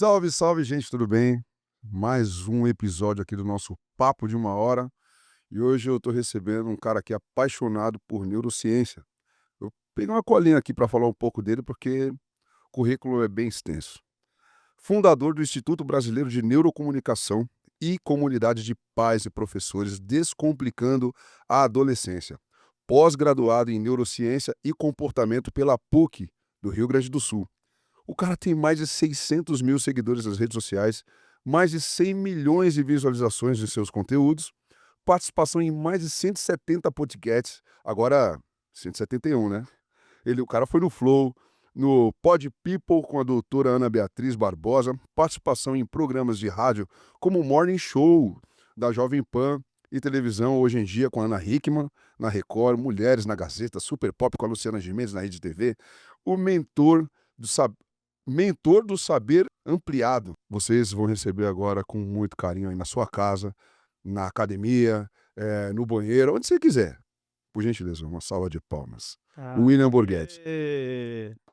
Salve, salve, gente, tudo bem? Mais um episódio aqui do nosso Papo de uma Hora. E hoje eu tô recebendo um cara aqui apaixonado por neurociência. Eu peguei uma colinha aqui para falar um pouco dele, porque o currículo é bem extenso. Fundador do Instituto Brasileiro de Neurocomunicação e Comunidade de Pais e Professores Descomplicando a Adolescência. Pós-graduado em Neurociência e Comportamento pela PUC, do Rio Grande do Sul. O cara tem mais de 600 mil seguidores nas redes sociais, mais de 100 milhões de visualizações de seus conteúdos, participação em mais de 170 podcasts, agora 171, né? O cara foi no Flow, no Pod People com a doutora Ana Beatriz Barbosa, participação em programas de rádio como o Morning Show da Jovem Pan e televisão hoje em dia com a Ana Hickman na Record, Mulheres na Gazeta, Super Pop com a Luciana Gimenez na Rede TV, o mentor do saber ampliado. Vocês vão receber agora com muito carinho aí na sua casa, na academia, no banheiro, onde você quiser. Por gentileza, uma salva de palmas. William Borghetti.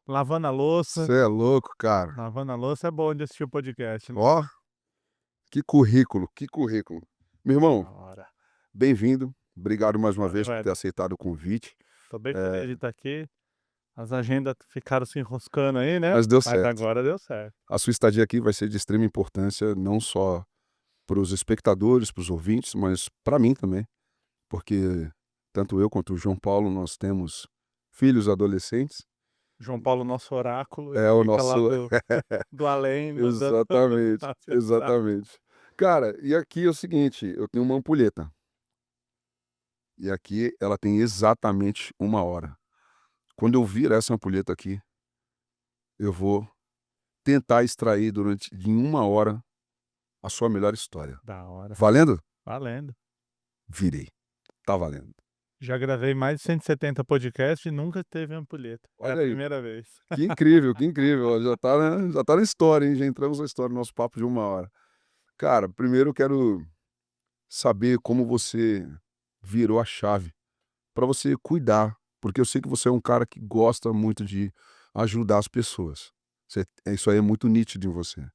Lavando a louça. Você é louco, cara. Lavando a louça é bom de assistir o podcast, né? Ó, que currículo, que currículo. Meu Da irmão, hora. bem-vindo. Obrigado mais uma Valeu, vez por ter Éder. aceitado o convite. Tô bem feliz de estar aqui. As agendas ficaram se enroscando aí, né? Mas deu Mas certo. agora deu certo. A sua estadia aqui vai ser de extrema importância, não só para os espectadores, para os ouvintes, mas para mim também. Porque tanto eu quanto o João Paulo, nós temos filhos adolescentes. João Paulo, nosso oráculo, É ele o fica lá nosso. do além, mandando Exatamente, mensagem. exatamente. Cara, e aqui é o seguinte, eu tenho uma ampulheta. E aqui ela tem exatamente 1 hora. Quando eu vir essa ampulheta aqui, eu vou tentar extrair em 1 hora a sua melhor história. Da hora. Valendo? Valendo. Virei. Tá valendo. Já gravei mais de 170 podcasts e nunca teve ampulheta. É a Olha aí. primeira vez. Que incrível, que incrível. Ó, já tá na história, hein? Já entramos na história do nosso papo de 1 hora. Cara, primeiro eu quero saber como você virou a chave para você cuidar, porque eu sei que você é um cara que gosta muito de ajudar as pessoas. Isso aí é muito nítido em você.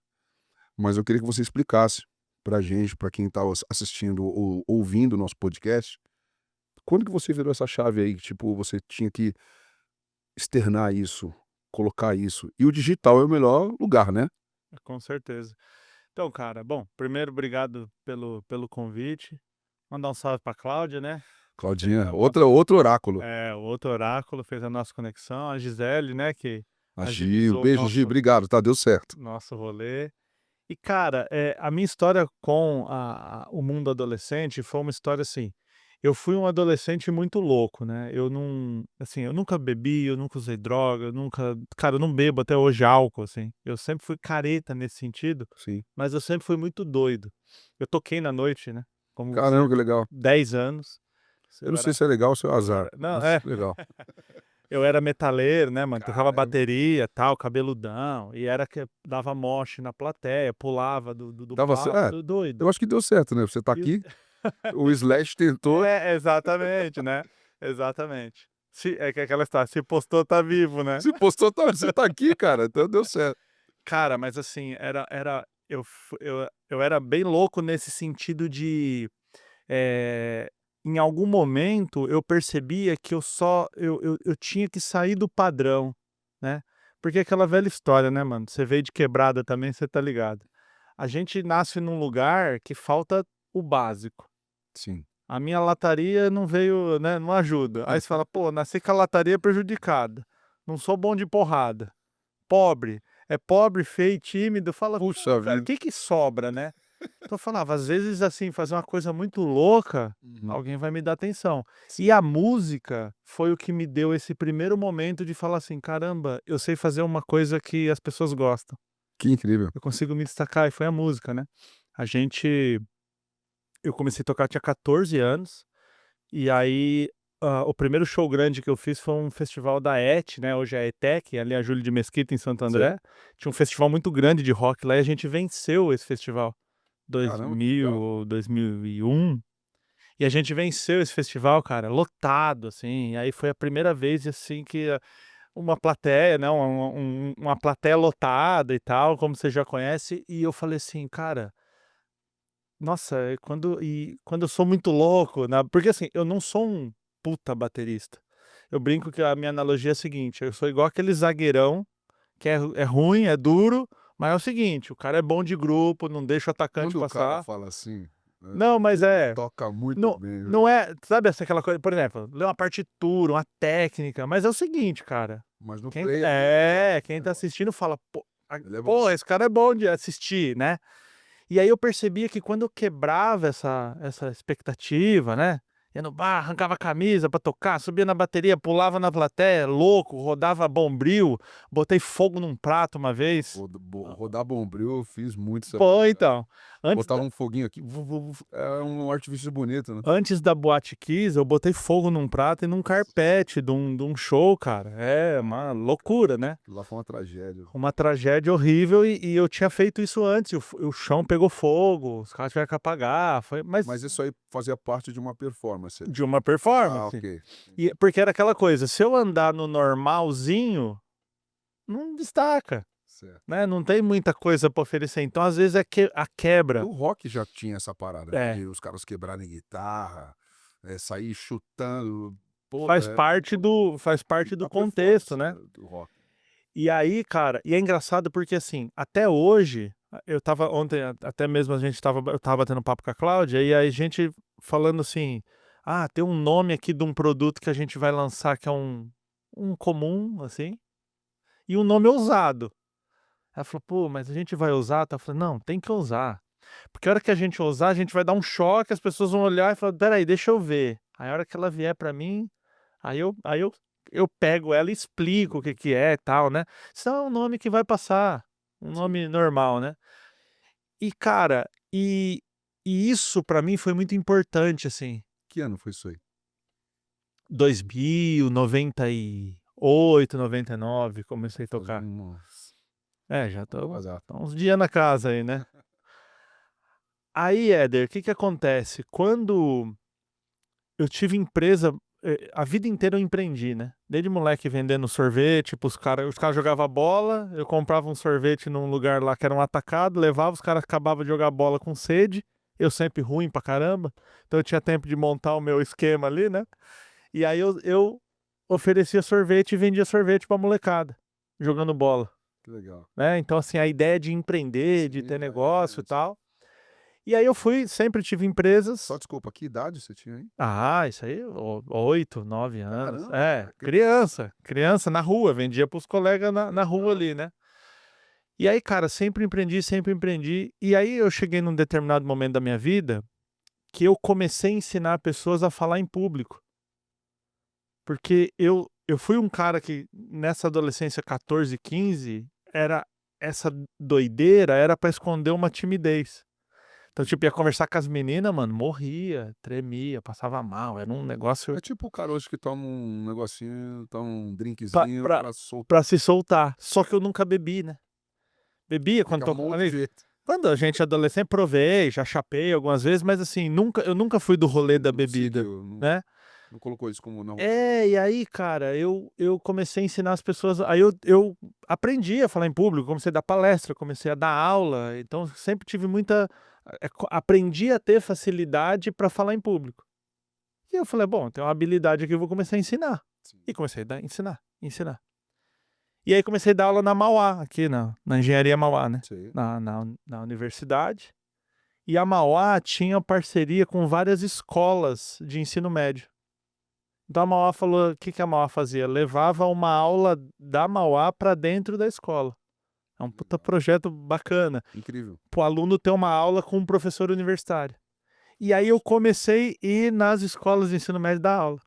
Mas eu queria que você explicasse pra gente, pra quem tá assistindo ou ouvindo o nosso podcast, quando que você virou essa chave aí, tipo, você tinha que externar isso, colocar isso. E o digital é o melhor lugar, né? Com certeza. Então, cara, bom, primeiro, obrigado pelo convite. Mandar um salve pra Cláudia, né? Claudinha, É, outro oráculo. o outro oráculo fez a nossa conexão. A Gisele, né, que A Gil, agilizou o beijo, Gil, obrigado, tá, deu certo. nosso rolê. E, cara, a minha história com o mundo adolescente foi uma história assim. Eu fui um adolescente muito louco, né? Eu não, assim, eu nunca bebi, eu nunca usei droga, cara, eu não bebo até hoje álcool, assim. Eu sempre fui careta nesse sentido, Sim. mas eu sempre fui muito doido. Eu toquei na noite, né? Como Caramba, você, que legal. 10 anos. Eu não sei se é legal ou se é azar, Não, mas legal. eu era metaleiro, né, mano? Tocava Caramba. bateria, tal, cabeludão, e era que dava moche na plateia, pulava do Dava ce palco, tudo doido. eu acho que deu certo, né, você tá E aqui, o Slash tentou. exatamente, né, exatamente. Se é que aquela história, se postou tá vivo, né. Se postou, você tá aqui, cara, então deu certo. Cara, mas assim, eu era bem louco nesse sentido de, eh, em algum momento eu percebia que eu tinha que sair do padrão, né. Porque é aquela velha história, né, mano, você veio de quebrada também, você tá ligado. A gente nasce num lugar que falta o básico. Sim. A minha lataria não veio, né, não ajuda. Aí você fala: "Pô, nasci com a lataria prejudicada, não sou bom de porrada, pobre, é pobre, feio e tímido", fala: Puxa "Pô, cara, o vida. que que sobra, né?". Então eu falava, às vezes, assim, fazer uma coisa muito louca, Uhum. alguém vai me dar atenção. E a música foi o que me deu esse primeiro momento de falar assim: "Caramba, eu sei fazer uma coisa que as pessoas gostam, Que incrível. eu consigo me destacar", e foi a música, né. A gente eu comecei a tocar, tinha 14 anos. E aí, o primeiro show grande que eu fiz foi um festival da ET, né, hoje é a ETEC, ali a Júlio de Mesquita em Santo Sei. André. Tinha um festival muito grande de rock lá e a gente venceu esse festival, Caramba, que 2000 legal. ou 2001, e a gente venceu esse festival, cara, lotado, assim, e aí foi a primeira vez, assim, que uma plateia, né, uma plateia lotada e tal, como você já conhece, e eu falei assim: "Cara, nossa, quando eu sou muito louco, né", porque assim, eu não sou um puta baterista. Eu brinco que a minha analogia é a seguinte: eu sou igual aquele zagueirão que é ruim, é duro, mas é o seguinte, o cara é bom de grupo, não deixa o atacante Quando o cara passar. fala assim, né, Não, mas é, toca muito não bem, viu. não é, sabe aquela coisa, por exemplo, ler uma partitura, uma técnica, mas é o seguinte, cara, Mas no quem play ali, quem tá assistindo fala: "Pô, ele é bom. pô, esse cara é bom de assistir", né. E aí eu percebia que quando eu quebrava essa expectativa, né, ia no bar, arrancava a camisa pra tocar, subia na bateria, pulava na plateia, louco, rodava bombril, botei fogo num prato uma vez. Rodar bombril, eu fiz muito essa Pô, brincadeira. então, antes Botava da um foguinho aqui, vu, vu, vu, é um artifício bonito, né. antes da Boate Kiss, eu botei fogo num prato e num carpete de um show, cara. É uma loucura, né. Aquilo lá foi uma tragédia. Uma tragédia horrível e eu tinha feito isso antes, o chão pegou fogo, os caras tiveram que apagar, mas Mas isso aí fazia parte de uma performance. de uma Ah, performance. ok. E porque era aquela coisa, se eu andar no normalzinho, não destaca, Certo. né, não tem muita coisa pra oferecer, então às vezes é que a E quebra o rock já tinha essa parada, né, é, de os caras quebrarem guitarra, sair chutando, pô, faz parte do a contexto, performance, né. né, do rock. E aí, cara, e é engraçado porque, assim, até hoje, eu estava ontem, até mesmo eu estava batendo papo com a Cláudia, e aí a gente falando assim: "Ah, tem um nome aqui de um produto que a gente vai lançar que é um comum, assim, e um nome ousado". Ela falou: "Pô, mas a gente vai usar, tá?" Eu falei: "Não, tem que usar, porque a hora que a gente usar, a gente vai dar um choque, as pessoas vão olhar e falar: 'Espera aí, deixa eu ver'. Aí a hora que ela vier pra mim, aí eu pego ela e explico o que que é e tal, né. Senão é um nome que vai passar, um Sim. nome normal, né". E cara, e isso pra mim foi muito importante, assim, Que ano foi isso aí? 2000, 98, 99, comecei a Faz tocar. uns É, já tô exato. tá uns dia na casa aí, né. Aí, Éder, o que que acontece, quando eu tive empresa, a vida inteira eu empreendi, né. Desde moleque vendendo sorvete para os caras jogavam bola, eu comprava um sorvete num lugar lá que era um atacado, levava, os caras acabavam de jogar bola com sede, eu sempre ruim pra caramba, então eu tinha tempo de montar o meu esquema ali, né. E aí eu oferecia sorvete e vendia sorvete pra molecada, jogando bola, Que legal. né. Então assim, a ideia de empreender, de Sim, ter negócio e sim. tal. E aí eu sempre tive Só empresas. desculpa, que idade você tinha aí? Ah, isso aí, 8, 9 anos. Caramba, É, cara, criança, criança na rua, vendia para os colegas na rua legal. ali, né. E aí, cara, sempre empreendi, e aí eu cheguei num determinado momento da minha vida, que eu comecei a ensinar pessoas a falar em público, porque eu fui um cara que nessa adolescência 14, 15, era essa doideira era pra esconder uma timidez. Então, tipo, ia conversar com as meninas, mano, morria, tremia, passava mal, era um negócio É tipo o cara hoje que toma um negocinho, toma um pra drinkzinho pra pra soltar, pra se soltar. Só que eu nunca bebi, né. Bebia tem que arrumar outro jeito. quando a gente é adolescente, provei, já chapei algumas vezes, mas assim, eu nunca fui do rolê da Não bebida, seguiu, né. não colocou isso como na rotina. É, e aí, cara, eu comecei a ensinar as pessoas, aí eu aprendi a falar em público, comecei a dar palestra, comecei a dar aula, então sempre tive muita, aprendi a ter facilidade para falar em público. E eu falei: "Bom, tem uma habilidade aqui, eu vou começar a ensinar". Sim, E comecei a ensinar, ensinar. E aí comecei a dar aula na Mauá, aqui na engenharia Mauá, né, sei. na universidade. E a Mauá tinha parceria com várias escolas de ensino médio. Então a Mauá falou, o que que a Mauá fazia? Levava uma aula da Mauá para dentro da escola. É um puta Legal. projeto bacana, Incrível. para o aluno ter uma aula com um professor universitário. E aí eu comecei a ir nas escolas de ensino médio dar aula.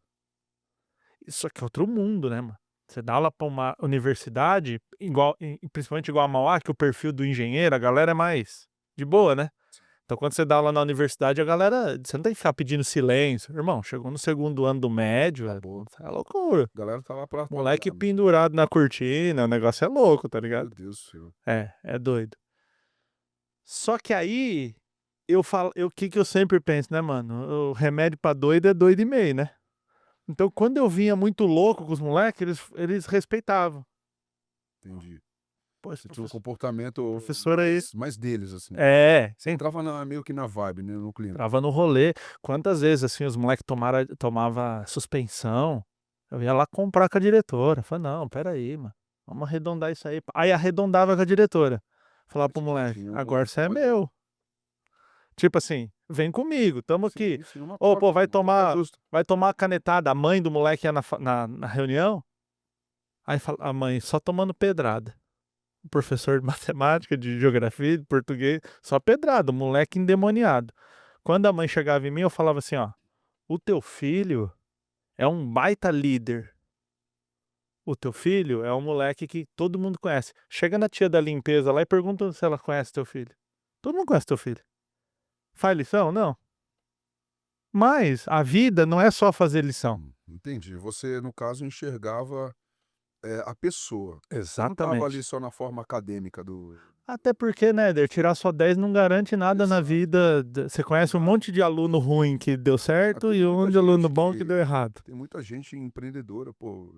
Isso aqui é outro mundo, né, mano. Você dá aula pra uma universidade, igual principalmente igual a Mauá, que o perfil do engenheiro, a galera é mais de boa, né. Sim. Então quando você dá aula na universidade, a galera, você não tem que ficar pedindo silêncio. Irmão, chegou no segundo ano do médio, Acabou. é loucura. A galera tá lá pra Moleque trabalhar, né. pendurado na cortina, o negócio é louco, tá ligado. Meu Deus do céu. É doido. Só que aí, eu falo, o que que eu sempre penso, né, mano, o remédio pra doido é doido e meio, né. Então, quando eu vinha muito louco com os moleques, eles respeitavam. Entendi. Pô, esse Você tinha um professor, comportamento professor aí. mais deles, assim. Você Sim, entrava meio que na vibe, né, no clima. entrava no rolê. Quantas vezes, assim, os moleques tomava suspensão, eu ia lá comprar com a diretora. Falei: "Não, espera aí, mano, vamos arredondar isso aí". Aí arredondava com a diretora. Falava para o moleque: Tinha "Agora você é pode meu". Tipo assim: "Vem comigo, tamo aqui". sim, uma Ô, troca, pô, vai uma troca tomar justa. vai tomar uma canetada. A mãe do moleque ia na reunião, aí fala a mãe só tomando pedrada. O professor de matemática, de geografia, de português, só pedrada, o moleque endemoniado. Quando a mãe chegava em mim, eu falava assim: "Ó, o teu filho é um baita líder. O teu filho é um moleque que todo mundo conhece. Chega na tia da limpeza lá e pergunta se ela conhece teu filho. Todo mundo conhece teu filho. Faz lição? Não. Mas a vida não é só fazer lição". Entendi. Você, no caso, enxergava, a pessoa. Você não estava ali Exatamente. só na forma acadêmica do Até porque, né, Éder, tirar só 10 não garante nada na exato, vida. Você conhece um exato. monte de aluno ruim que deu Ah, certo tem e um muita monte de aluno gente bom que deu errado. empreendedora, pô.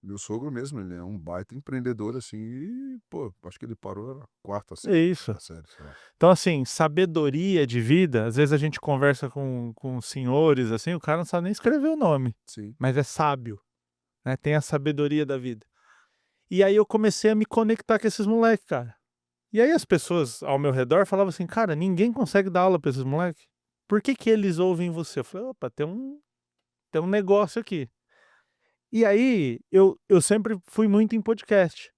Meu sogro mesmo, ele é um baita empreendedor, assim, e, pô, acho que ele parou na quarta É série, isso. quinta série, sei lá. Então, assim, sabedoria de vida, às vezes a gente conversa com senhores, assim, o cara não sabe nem escrever o nome, Sim. mas é sábio, né? Tem a sabedoria da vida. E aí eu comecei a me conectar com esses moleques, cara. E aí as pessoas ao meu redor falavam assim: "Cara, ninguém consegue dar aula pra esses moleques. Por que que eles ouvem você?" Eu falei: "Opa, tem um negócio aqui". E aí eu sempre fui muito em podcast.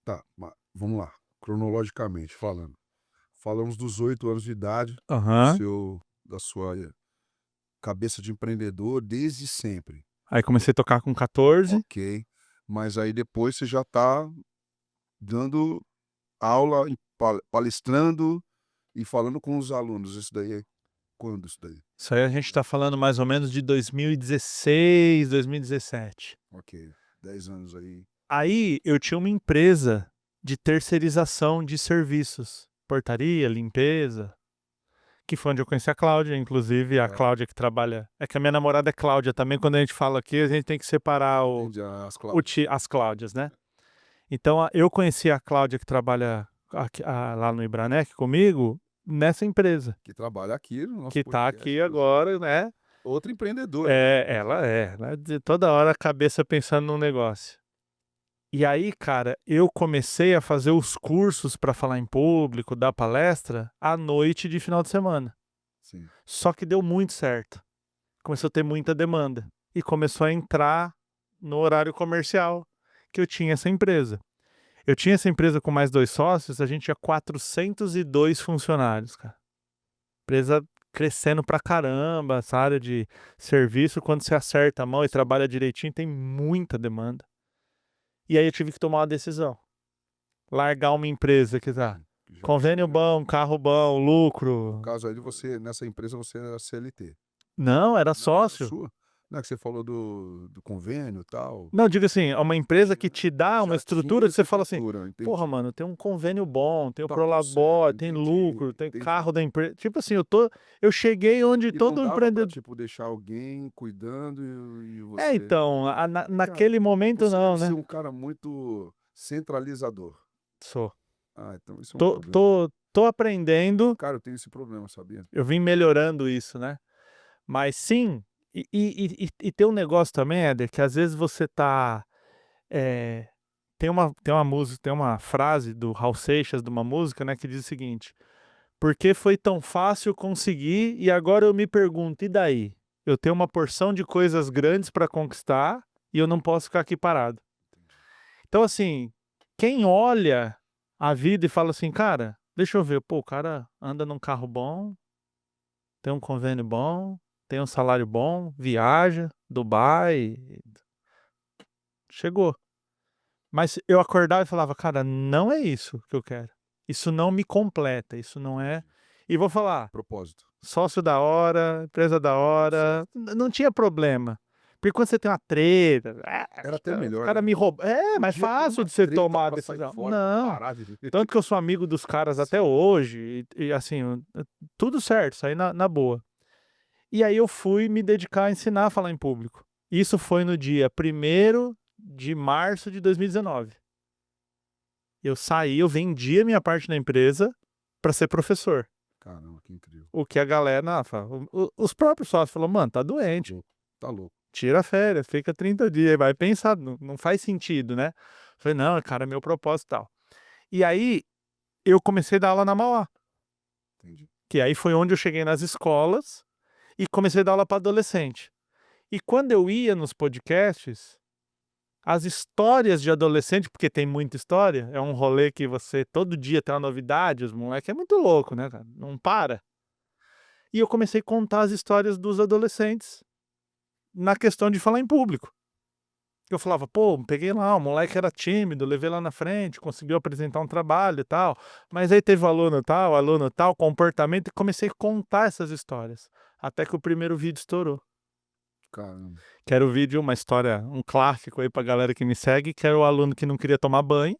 Tá, vamos lá, cronologicamente falando. Falamos dos 8 anos de idade, do Aham. seu da sua cabeça de empreendedor desde sempre, Aí comecei a tocar com 14. ok. Mas aí depois você já está dando aula, palestrando e falando com os alunos. Isso daí é quando isso daí? Isso aí a gente tá falando mais ou menos de 2016, 2017. Ok, 10 anos aí. Aí eu tinha uma empresa de terceirização de serviços, portaria, limpeza, que foi onde eu conheci a Cláudia, inclusive a Ah, Cláudia que trabalha, é que a minha namorada é Cláudia também, quando a gente fala aqui, a gente tem que separar entendi, as Cláudias. as Cláudias, né. Então eu conheci a Cláudia que trabalha lá no Ibranec comigo, nessa empresa, Que trabalha aqui no nosso que tá podcast, aqui inclusive. agora, né. Outra empreendedora, né, inclusive. Ela é de toda hora a cabeça pensando num negócio. E aí, cara, eu comecei a fazer os cursos para falar em público, dar palestra, à noite de final de semana. Sim. Só que deu muito certo. Começou a ter muita demanda e começou a entrar no horário comercial que eu tinha essa empresa. Eu tinha essa empresa com mais 2 sócios, a gente tinha 402 funcionários, cara. Empresa crescendo pra caramba, essa área de serviço, quando você acerta a mão e trabalha direitinho, tem muita demanda. E aí eu tive que tomar uma decisão, largar uma empresa que tá Já convênio tinha bom, carro bom, no lucro. caso aí você nessa empresa você era CLT. Não, era Não, era sócio. sua? Não é que você falou do convênio, e tal. Não, digo assim, é uma empresa que te dá uma Já tinha estrutura que essa você fala assim: estrutura, "Porra, entendi. mano, tem um convênio bom, tem o Tá tudo certo, Prolabore, tem entendi, lucro, tem entendi. carro da empresa". Tipo assim, eu cheguei onde E não todo dava pra, empreendedor. tipo, deixar alguém cuidando e É, você então, cara, naquele momento você não, deve ser né. um cara muito centralizador. Sou. Ah, então isso é um Tô problema. tô tô aprendendo, Cara, eu tenho esse problema, sabia? eu vim melhorando isso, né. Mas sim, e tem um negócio também, Éder, que às vezes você tá, eh, tem uma frase do Raul Seixas, de uma música, né, que diz o seguinte: "Por que foi tão fácil conseguir e agora eu me pergunto: e daí? Eu tenho uma porção de coisas grandes para conquistar e eu não posso ficar aqui parado". Então assim, quem olha a vida e fala assim: "Cara, deixa eu ver, pô, o cara anda num carro bom, tem um convênio bom, tem um salário bom, viaja, Dubai, chegou". Mas eu acordava e falava: "Cara, não é isso que eu quero. Isso não me completa, isso não é". E vou falar, Propósito. sócio da hora, empresa da Tudo hora, certo. não tinha problema. Porque quando você tem uma treta, Era até os melhor, cara né? me roubam, é mais Podia ter fácil uma de você treta tomar a pra sair decisão. fora, pra Não, parar de viver. tanto que eu sou amigo dos caras até Sim. hoje e assim, tudo certo, saí na boa. E aí eu fui me dedicar a ensinar a falar em público. Isso foi no dia 1º de março de 2019. Eu saí, eu vendi a minha parte da empresa para ser professor. Caramba, que incrível. O que a galera, os próprios sócios falaram, mano, tá doente, Tá louco. tira férias, fica 30 dias, vai pensar, não faz sentido, né? Falei, não, cara, é meu propósito e tal. E aí, eu comecei a dar aula na Mauá, Entendi. que aí foi onde eu cheguei nas escolas e comecei a dar aula para adolescente. E quando eu ia nos podcasts, as histórias de adolescente, porque tem muita história, é um rolê que você todo dia tem uma novidade, os moleques é muito louco, né, cara? Não para. E eu comecei a contar as histórias dos adolescentes na questão de falar em público. Eu falava, pô, peguei lá, o moleque era tímido, levei lá na frente, conseguiu apresentar um trabalho e tal, mas aí teve aluno tal, comportamento, e comecei a contar essas histórias. Até que o primeiro vídeo estourou. Caramba. Que era o vídeo, uma história, um clássico aí pra galera que me segue, que era o aluno que não queria tomar banho.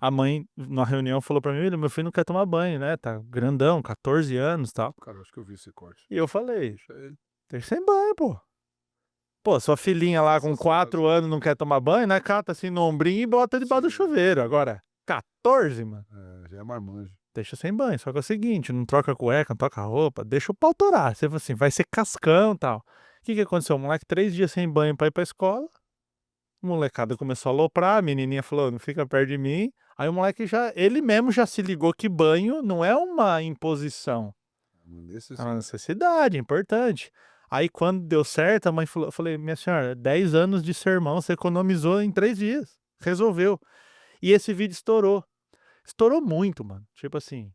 A mãe, na reunião, falou pra mim, meu filho não quer tomar banho, né? Tá grandão, 14 anos e tal. Cara, eu acho que eu vi esse corte. E eu falei, Deixa ele. deixa sem banho, pô. Pô, sua filhinha lá com 4 anos não quer tomar banho, né? Cata assim no ombrinho e bota debaixo do chuveiro. Agora, 14, mano, Já é marmanjo. deixa sem banho. Só que é o seguinte, não troca cueca, não troca roupa, deixa o pau torar. Você fala assim, vai ser cascão e tal. O que aconteceu? O moleque 3 dias sem banho pra ir pra escola. O molecada começou a aloprar, a menininha falou, não fica perto de mim. Aí o moleque ele mesmo já se ligou que banho não é uma imposição. É uma necessidade, é importante. Aí quando deu certo, a mãe falou, eu falei, minha senhora, 10 anos de sermão, você economizou em 3 dias. Resolveu. E esse vídeo estourou. Estourou muito, mano. Tipo assim,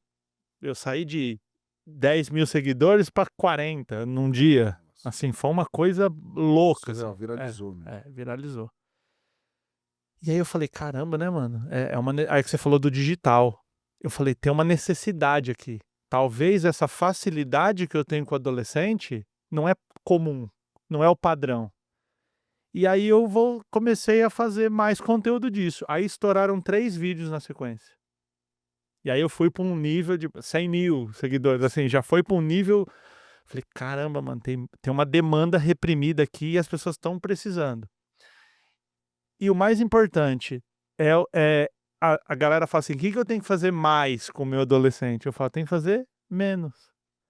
eu saí de 10 mil seguidores para 40 num dia. Nossa. Assim, foi uma coisa louca. Surreal, Assim. viralizou, né? Viralizou. E aí eu falei, caramba, né, mano? Aí que você falou do digital. Eu falei, tem uma necessidade aqui. Talvez essa facilidade que eu tenho com o adolescente não é comum, não é o padrão. E aí comecei a fazer mais conteúdo disso. Aí estouraram 3 vídeos na sequência. E aí eu fui para um nível de 100 mil seguidores, assim, já foi para um nível. Falei, caramba, mano, tem uma demanda reprimida aqui e as pessoas estão precisando. E o mais importante é a galera fala assim: "O que que eu tenho que fazer mais com o meu adolescente?" Eu falo: "Tem que fazer menos.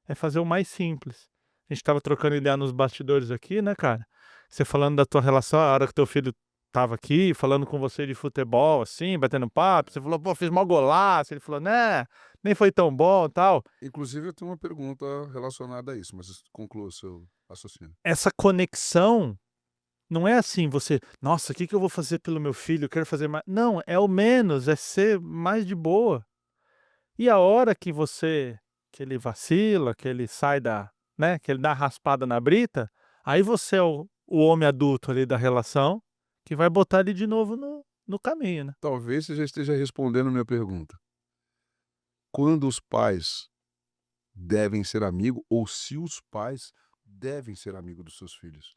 É fazer o mais simples." A gente estava trocando ideia nos bastidores aqui, né, cara? Você falando da tua relação, a hora que teu filho estava aqui, falando com você de futebol, assim, batendo papo, você falou: "Pô, fiz mó golaço." Ele falou: "Né, nem foi tão bom, tal." Inclusive, eu tenho uma pergunta relacionada a isso, mas conclua o seu raciocínio. Essa conexão não é assim, você: "Nossa, o que que eu vou fazer pelo meu filho? Eu quero fazer mais." Não, é o menos, é ser mais de boa. E a hora que ele vacila, que ele sai né, que ele dá a raspada na brita, aí você é o homem adulto ali da relação, que vai botar ele de novo no caminho, né. Talvez você já esteja respondendo a minha pergunta. Quando os pais devem ser amigo ou se os pais devem ser amigo dos seus filhos?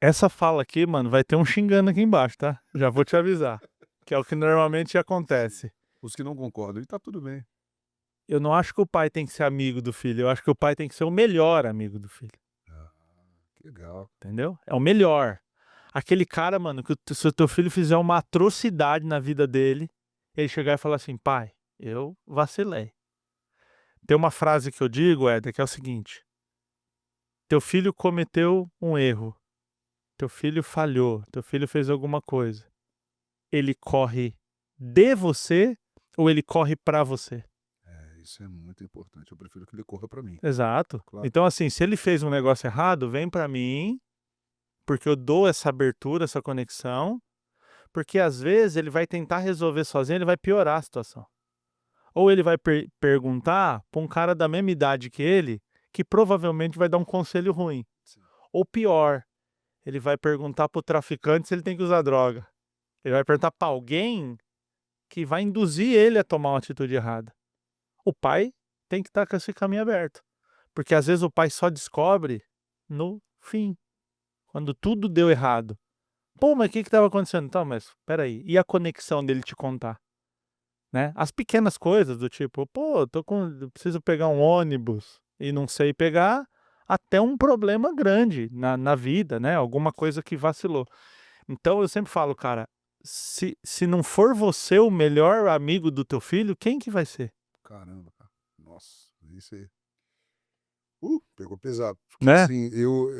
Essa fala aqui, mano, vai ter um xingando aqui embaixo, tá. Já vou te avisar, que é o que normalmente acontece. Os que não concordam, e tá tudo bem. Eu não acho que o pai tem que ser amigo do filho, eu acho que o pai tem que ser o melhor amigo do filho. Ah, que legal. Entendeu? É o melhor. Aquele cara, mano, que se o teu filho fizer uma atrocidade na vida dele, ele chegar e falar assim: "Pai, eu vacilei." Tem uma frase que eu digo, Éder, que é o seguinte: teu filho cometeu um erro, teu filho falhou, teu filho fez alguma coisa. Ele corre de você ou ele corre pra você? Isso é muito importante. Eu prefiro que ele corra pra mim. Exato. Claro. Então, assim, se ele fez um negócio errado, vem pra mim, porque eu dou essa abertura, essa conexão. Porque às vezes ele vai tentar resolver sozinho, ele vai piorar a situação. Ou ele vai perguntar para um cara da mesma idade que ele, que provavelmente vai dar um conselho ruim. Sim. Ou pior, ele vai perguntar para o traficante se ele tem que usar droga. Ele vai perguntar para alguém que vai induzir ele a tomar uma atitude errada. O pai tem que estar com esse caminho aberto. Porque às vezes o pai só descobre no fim, quando tudo deu errado. Pô, mas o que estava acontecendo? Então, mas espera aí, e a conexão dele te contar? Né? As pequenas coisas do tipo, pô, eu preciso pegar um ônibus. e não sei pegar, até um problema grande na vida, né, alguma coisa que vacilou. Então eu sempre falo: "Cara, se não for você o melhor amigo do teu filho, quem que vai ser?", Caramba, cara. Nossa, isso aí pegou pesado. Porque, né? assim, eu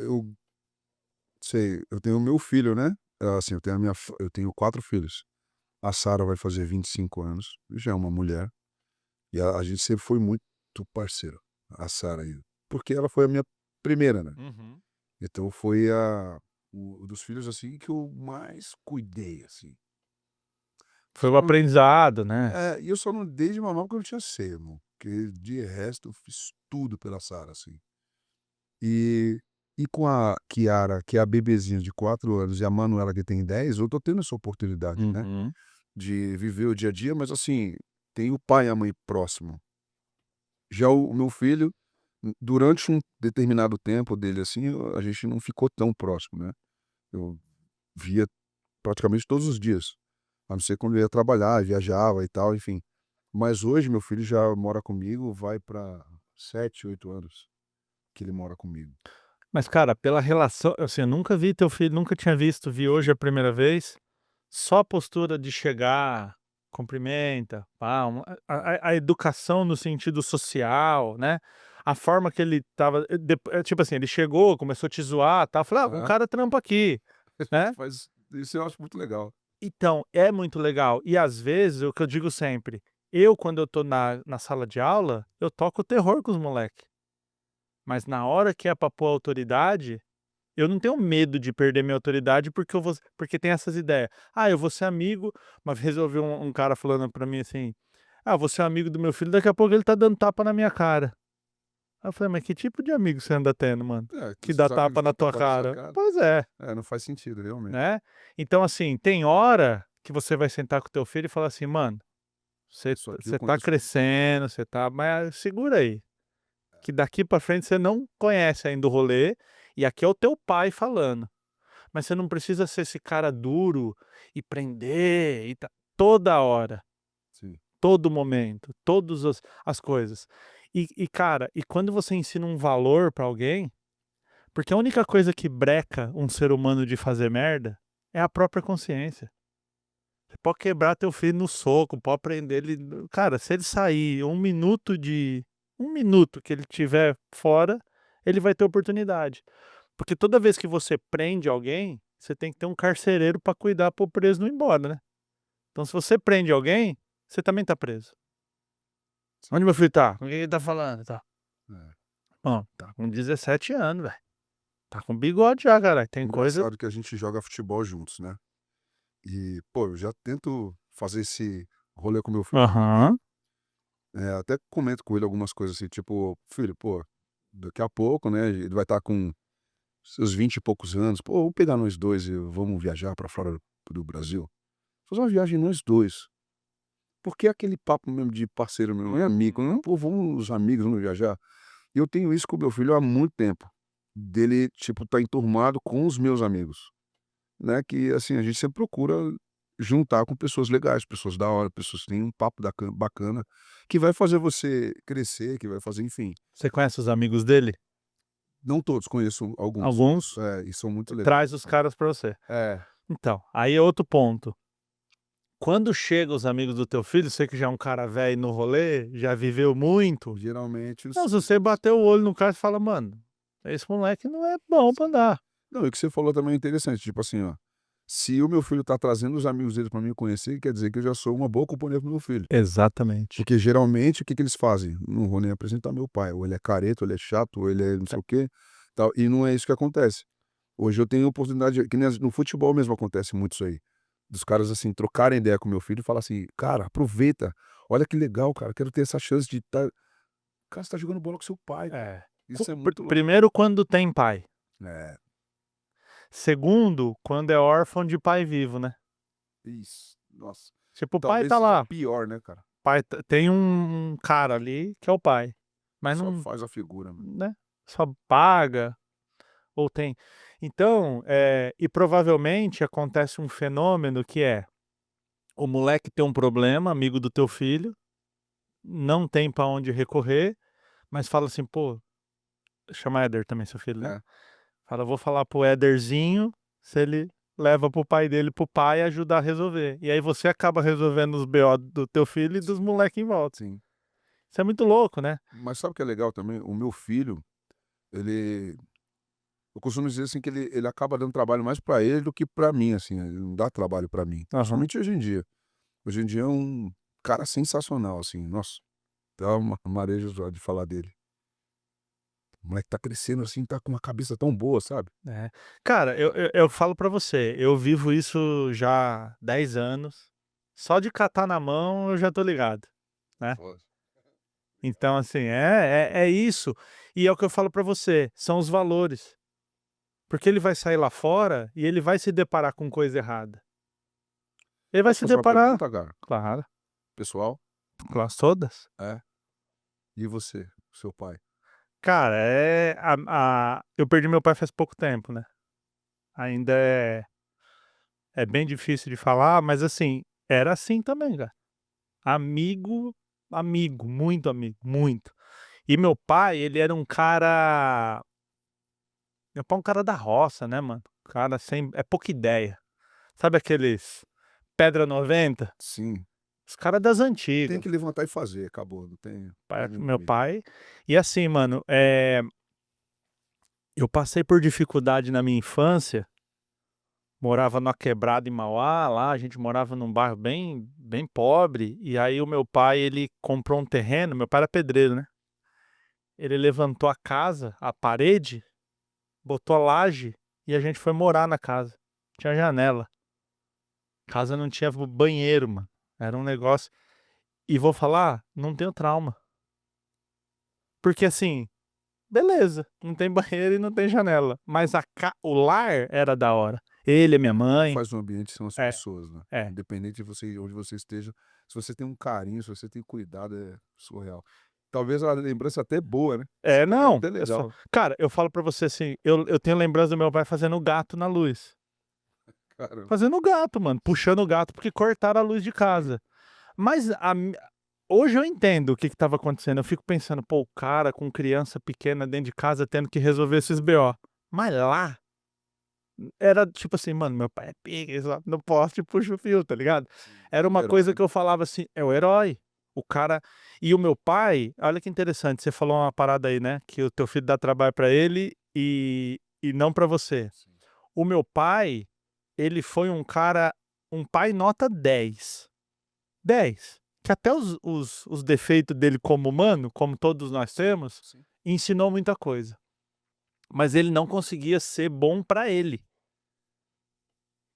sei, eu tenho meu filho, né, assim, eu tenho 4 filhos. A Sara vai fazer 25 anos, já é uma mulher, e a gente sempre foi muito parceiro, a Sara e eu, porque ela foi a minha primeira, né. Uhum. Então foi o dos filhos, assim, que eu mais cuidei, assim. Foi Só o não aprendizado, né? e eu só não dei de mamar porque eu não tinha seio, irmão, porque de resto eu fiz tudo pela Sara, assim. E com a Kiara, que é a bebezinha de 4 anos, e a Manuela que tem 10, eu tô tendo essa oportunidade, né, Uhum. de viver o dia a dia, mas assim, tem o pai e a mãe próximo. Já o meu filho, durante um determinado tempo dele, assim, a gente não ficou tão próximo, né. Eu via praticamente todos os dias, a não ser quando eu ia trabalhar, viajava e tal, enfim. Mas hoje meu filho já mora comigo, vai para 7, 8 anos que ele mora comigo. Mas, cara, pela relação assim, eu nunca vi teu filho, nunca tinha visto, vi hoje a primeira vez, só a postura de chegar, cumprimenta, pá, a educação no sentido social, né, a forma que ele estava, tipo assim, ele chegou, começou a te zoar, tal, eu falei: "Ah, o Aham. cara trampa aqui", né. Faz isso eu acho muito legal. Então, é muito legal. E às vezes, o que eu digo sempre, eu quando eu tô na sala de aula, eu toco o terror com os moleque, mas na hora que é pra pôr autoridade, eu não tenho medo de perder minha autoridade, porque eu vou porque tem essas ideias: "Ah, eu vou ser amigo", uma vez eu ouvi um cara falando pra mim assim: "Ah, eu vou ser amigo do meu filho, daqui a pouco ele tá dando tapa na minha cara". Aí eu falei: "Mas que tipo de amigo você anda tendo, mano, É, que você dá sabe que ele tapa vai na dar tua tapa na sua cara?". cara. Pois é, É, não faz sentido, realmente. né. Então assim, tem hora que você vai sentar com o teu filho e falar assim: "Mano, Isso aqui eu você tá conheço. crescendo, você tá, mas segura aí, que daqui pra frente você não conhece ainda o rolê, e aqui é o teu pai falando". Mas você não precisa ser esse cara duro e prender e toda hora, Sim. todo momento, todas as coisas. Cara, e quando você ensina um valor pra alguém, porque a única coisa que breca um ser humano de fazer merda é a própria consciência. Você pode quebrar teu filho no soco, pode prender ele, cara, se ele sair um minuto que ele tiver fora, ele vai ter oportunidade. Porque toda vez que você prende alguém, você tem que ter um carcereiro para cuidar para o preso não ir embora, né. Então se você prende alguém, você também tá preso. "Onde meu filho tá? Com quem ele tá falando e tal?". É. Ó, tá com 17 anos, velho. Tá com bigode já, caralho. Tem coisa. Engraçado que a gente joga futebol juntos, né. E, pô, eu já tento fazer esse rolê com meu filho desde o início. Aham. Até comento com ele algumas coisas assim, tipo: "Filho, pô, daqui a pouco, né, ele vai estar com seus 20 e poucos anos, pô, vamos pegar nós 2 e vamos viajar pra fora do Brasil. Fazer uma viagem nós 2. Porque é aquele papo mesmo de parceiro mesmo, é amigo, Uhum. não, pô, vamos os amigos, vamos viajar. E eu tenho isso com meu filho há muito tempo, dele, tipo, tá enturmado com os meus amigos, né, que, assim, a gente sempre procura juntar com pessoas legais, pessoas da hora, pessoas que têm um papo bacana, que vai fazer você crescer, que vai fazer, enfim. Você conhece os amigos dele? Não todos, conheço alguns. Alguns? E são muito legais. Traz os caras pra você. É, Então, aí é outro ponto. Quando chega os amigos do teu filho, você que já é um cara velho no rolê, já viveu muito. geralmente Não, os se você bater o olho no cara e fala: "Mano, esse moleque não é bom pra andar". não, e o que você falou também é interessante, tipo assim, ó, se o meu filho tá trazendo os amigos dele pra mim conhecer, quer dizer que eu já sou uma boa companhia para o meu filho. Exatamente. Porque geralmente o que que eles fazem? Não vou nem apresentar meu pai, ou ele é careta, ou ele é chato, ou ele é não sei o quê, tal, e não é isso que acontece. Hoje eu tenho oportunidade que nem no futebol mesmo acontece muito isso aí, dos caras, assim, trocarem ideia com meu filho e falar assim: "Cara, aproveita, olha que legal, cara, quero ter essa chance de estar". Cara, você tá jogando bola com seu pai, cara. É. Isso é Pri muito louco. primeiro quando tem pai, É, segundo quando é órfão de pai vivo, né. isso. Nossa, Tipo, o pai talvez tá seja lá, pior, né, cara? pai tem um cara ali que é o pai, mas Só não, faz a figura, mano. né, só paga ou tem, então, e provavelmente acontece um fenômeno que é, o moleque tem um problema, amigo do teu filho, não tem pra onde recorrer, mas fala assim: "Pô, chama Éder também seu filho, né? É. Fala: "Vou falar pro Éderzinho, se ele leva pro pai dele, pro pai ajudar a resolver". E aí você acaba resolvendo os BO do teu filho e dos moleque em volta. Sim. Isso é muito louco, né? Mas sabe o que é legal também? O meu filho, ele eu costumo dizer, assim, que ele acaba dando trabalho mais pra ele do que pra mim, assim, ele não dá trabalho pra mim, Aham. principalmente hoje em dia. Hoje em dia é um cara sensacional, assim, nossa, dá uma marejo só de falar dele. O moleque tá crescendo, assim, tá com uma cabeça tão boa, sabe? É. Cara, eu falo pra você, eu vivo isso já há 10 anos, só de catar na mão eu já tô ligado, né. Foda. Então assim, é isso, e é o que eu falo pra você, são os valores, porque ele vai sair lá fora e ele vai se deparar com coisa errada. Ele vai Posso se fazer uma deparar, pergunta, cara? claro, Pessoal? com as todas. É. E você, seu pai? Cara, eu perdi meu pai faz pouco tempo, né, ainda é bem difícil de falar, mas assim, era assim também, cara. Amigo, amigo, muito amigo, muito. E meu pai, ele era um cara meu pai é um cara da roça, né, mano. Cara sem pouca ideia. Sabe aqueles pedra 90? Sim. Os cara das Tem antigas. que levantar e fazer, acabou, não tem nem Meu comigo. pai e assim, mano, eu passei por dificuldade na minha infância, morava numa quebrada em Mauá, lá a gente morava num bairro bem pobre, e aí o meu pai, ele comprou um terreno, meu pai era pedreiro, né. Ele levantou a casa, a parede, botou a laje e a gente foi morar na casa. Tinha janela. Casa não tinha banheiro, mano. Era um negócio e vou falar, não tenho trauma. Porque assim, beleza, não tem banheiro e não tem janela, mas o lar era da hora. Ele, a minha O que mãe. faz o ambiente são as É, pessoas, né. é. Independente de você onde você esteja, se você tem um carinho, se você tem cuidado, é surreal. Talvez a lembrança até boa, né. É, É não, até é só legal. cara, eu falo pra você assim, eu tenho lembrança do meu pai fazendo gato na luz. Caramba. Fazendo gato, mano, puxando o gato, porque cortaram a luz de Sim. casa. Mas hoje eu entendo o que estava acontecendo, eu fico pensando: "Pô, o cara com criança pequena dentro de casa tendo que resolver esses BO". Mas lá, era tipo assim: "Mano, meu pai é pica, ele sobe no poste e puxa o fio", tá ligado? Sim. Era uma Herói, coisa né. que eu falava assim: "É o herói". O cara e o meu pai, olha que interessante, você falou uma parada aí, né, que o teu filho dá trabalho pra ele e não pra você. Sim. O meu pai, ele foi um pai nota 10. 10. Que até os defeitos dele como humano, como todos nós temos, Sim. ensinou muita coisa. Mas ele não conseguia ser bom pra ele,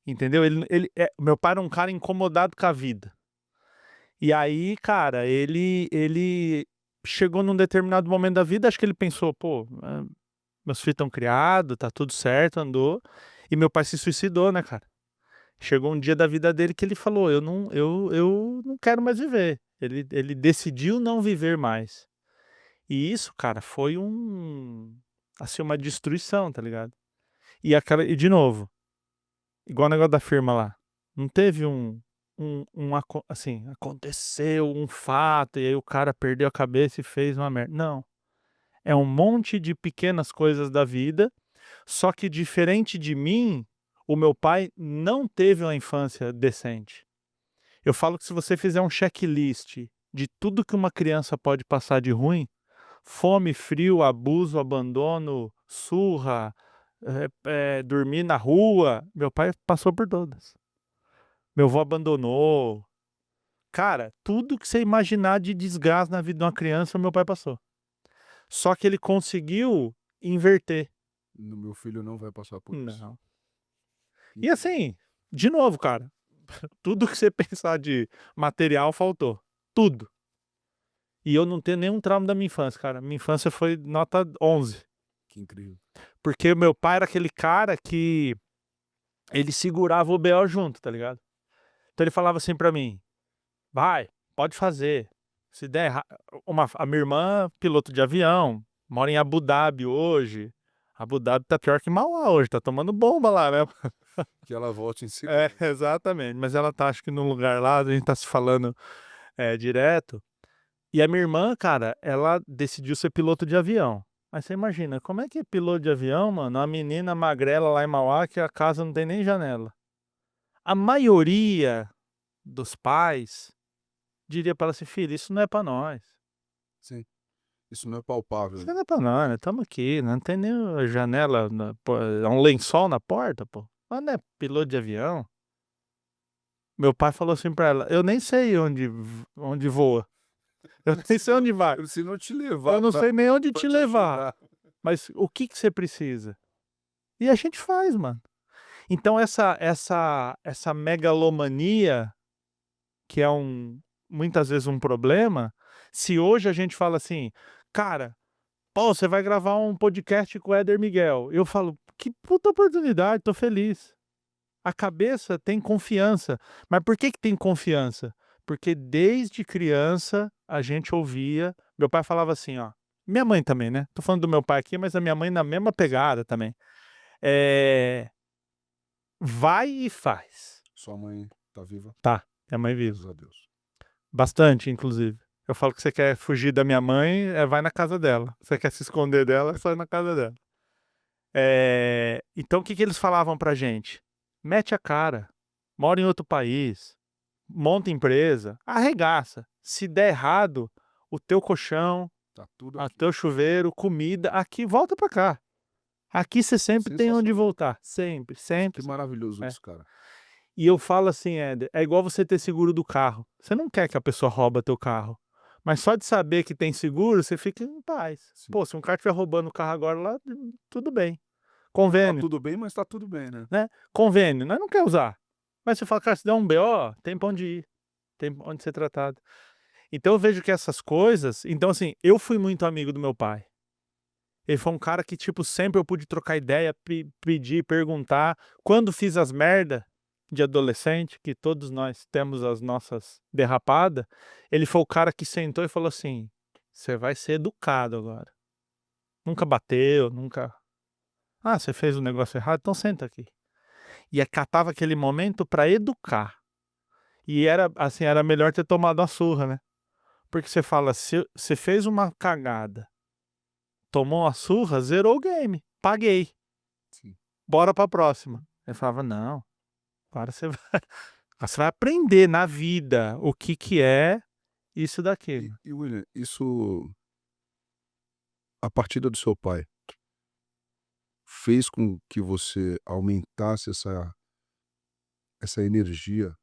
entendeu? Meu pai era um cara incomodado com a vida. E aí, cara, ele chegou num determinado momento da vida, acho que ele pensou: "Pô, meus filhos estão criados, tá tudo certo, andou", e meu pai se suicidou, né, cara. Chegou um dia da vida dele que ele falou: eu não quero mais viver". Ele decidiu não viver mais. E isso, cara, foi assim, uma destruição, tá ligado. E de novo, igual o negócio da firma lá, não teve assim, aconteceu um fato e aí o cara perdeu a cabeça e fez uma merda, não. É um monte de pequenas coisas da vida, só que diferente de mim, o meu pai não teve uma infância decente. Eu falo que se você fizer um checklist de tudo que uma criança pode passar de ruim, fome, frio, abuso, abandono, surra, dormir na rua, meu pai passou por todas. Meu avô abandonou. Cara, tudo que você imaginar de desgaste na vida de uma criança, meu pai passou. Só que ele conseguiu inverter. No meu filho não vai passar por isso. Não. E Incrível. assim, de novo, cara, tudo que você pensar de material faltou. Tudo. E eu não tenho nenhum trauma da minha infância, cara. Minha infância foi nota 11. Que incrível. Porque o meu pai era aquele cara que ele segurava o BO junto, tá ligado? Então ele falava assim pra mim: "Vai, pode fazer. Se der a minha irmã, piloto de avião, mora em Abu Dhabi hoje. Abu Dhabi tá pior que Mauá hoje, tá tomando bomba lá, né?" Que ela volte em É, segundo. exatamente. Mas ela tá, acho que num lugar lá, a gente tá se falando, direto. E a minha irmã, cara, ela decidiu ser piloto de avião. Aí você imagina, como é que é piloto de avião, mano, uma menina magrela lá em Mauá que a casa não tem nem janela. A maioria dos pais diria pra ela assim: "Filha, isso não é pra nós. Sim. Isso não é palpável, Isso né. não é pra nós, nós estamos aqui, não tem nem a janela é um lençol na porta, pô. Mas não é piloto de avião". Meu pai falou assim pra ela: "Eu nem sei onde voa, eu nem sei onde vai, Se não te eu levar não sei nem onde pra te te levar, ajudar. mas o que que você precisa?". E a gente faz, mano. Então essa megalomania, que é muitas vezes um problema, se hoje a gente fala assim: "Cara, pô, você vai gravar um podcast com o Éder Miguel", eu falo: "Que puta oportunidade, tô feliz". A cabeça tem confiança, mas por que que tem confiança? Porque desde criança a gente ouvia meu pai falava assim, ó, minha mãe também, né, tô falando do meu pai aqui, mas a minha mãe na mesma pegada também, eh, "vai e faz". Sua mãe tá viva? Tá, minha mãe vive. Graças a Deus. Bastante, inclusive. Eu falo que você quer fugir da minha mãe, vai na casa dela. Você quer se esconder dela, é só ir na casa dela. Então o que que eles falavam pra gente? Mete a cara, mora em outro país, monta empresa, arregaça. Se der errado, o teu colchão, Tá tudo o aqui. teu chuveiro, comida, aqui, volta pra cá. Aqui você sempre tem onde Sensacional. voltar, sempre, sempre. Que maravilhoso É. isso, cara. E eu falo assim, Éder, é igual você ter seguro do carro. Você não quer que a pessoa rouba teu carro, mas só de saber que tem seguro, você fica em paz. Sim. Pô, se um cara estiver roubando o carro agora lá, tudo bem. Não tá Convênio, tudo bem, mas tá tudo bem, né. né? Convênio, nós não quer usar. Mas você fala: "Cara, se der um BO, tem pra onde ir, tem pra onde ser tratado". Então eu vejo que essas coisas então assim, eu fui muito amigo do meu pai. Ele foi um cara que, tipo, sempre eu pude trocar ideia, pedir, perguntar. Quando fiz as merda de adolescente, que todos nós temos as nossas derrapada, ele foi o cara que sentou e falou assim: "Você vai ser educado agora". Nunca bateu, nunca: "Ah, você fez um negócio errado? Então senta aqui". E acatava aquele momento pra educar. E era, assim, era melhor ter tomado uma surra, né. Porque você fala, se você fez uma cagada, tomou uma surra, zerou o game, paguei. Sim. Bora pra próxima. Eu falava: "Não, agora você vai você vai aprender na vida o que que é isso E daquilo". e William, isso a partida do seu pai fez com que você aumentasse essa energia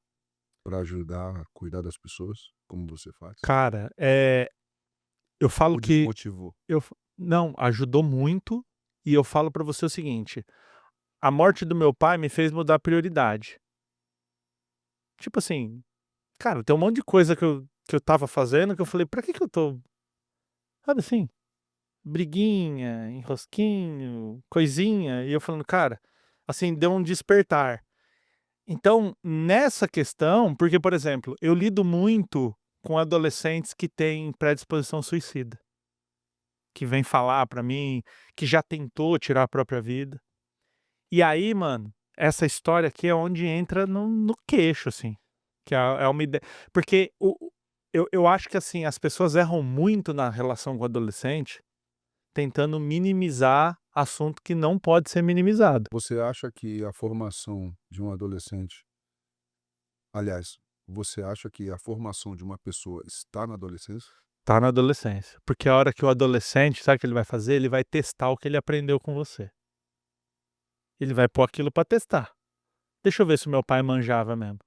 para ajudar a cuidar das pessoas, como você faz? Cara, eu falo Ou que desmotivou? eu fa não, ajudou muito, e eu falo pra você o seguinte, a morte do meu pai me fez mudar a prioridade. Tipo assim, cara, tem um monte de coisa que eu estava fazendo que eu falei: "Pra que que eu tô", sabe assim, briguinha, enrosquinho, coisinha, e eu falando: "Cara", assim, deu um despertar. Então, nessa questão porque, por exemplo, eu lido muito com adolescentes que têm predisposição suicida, que vêm falar pra mim que já tentou tirar a própria vida. E aí, mano, essa história aqui é onde entra no queixo, assim, que é uma ideia porque eu acho que, assim, as pessoas erram muito na relação com o adolescente, tentando minimizar assunto que não pode ser minimizado. Você acha que a formação de um adolescente aliás, você acha que a formação de uma pessoa está na adolescência? Tá na adolescência, porque a hora que o adolescente, sabe o que ele vai fazer? Ele vai testar o que ele aprendeu com você. Ele vai pôr aquilo pra testar. Deixa eu ver se o meu pai manjava mesmo.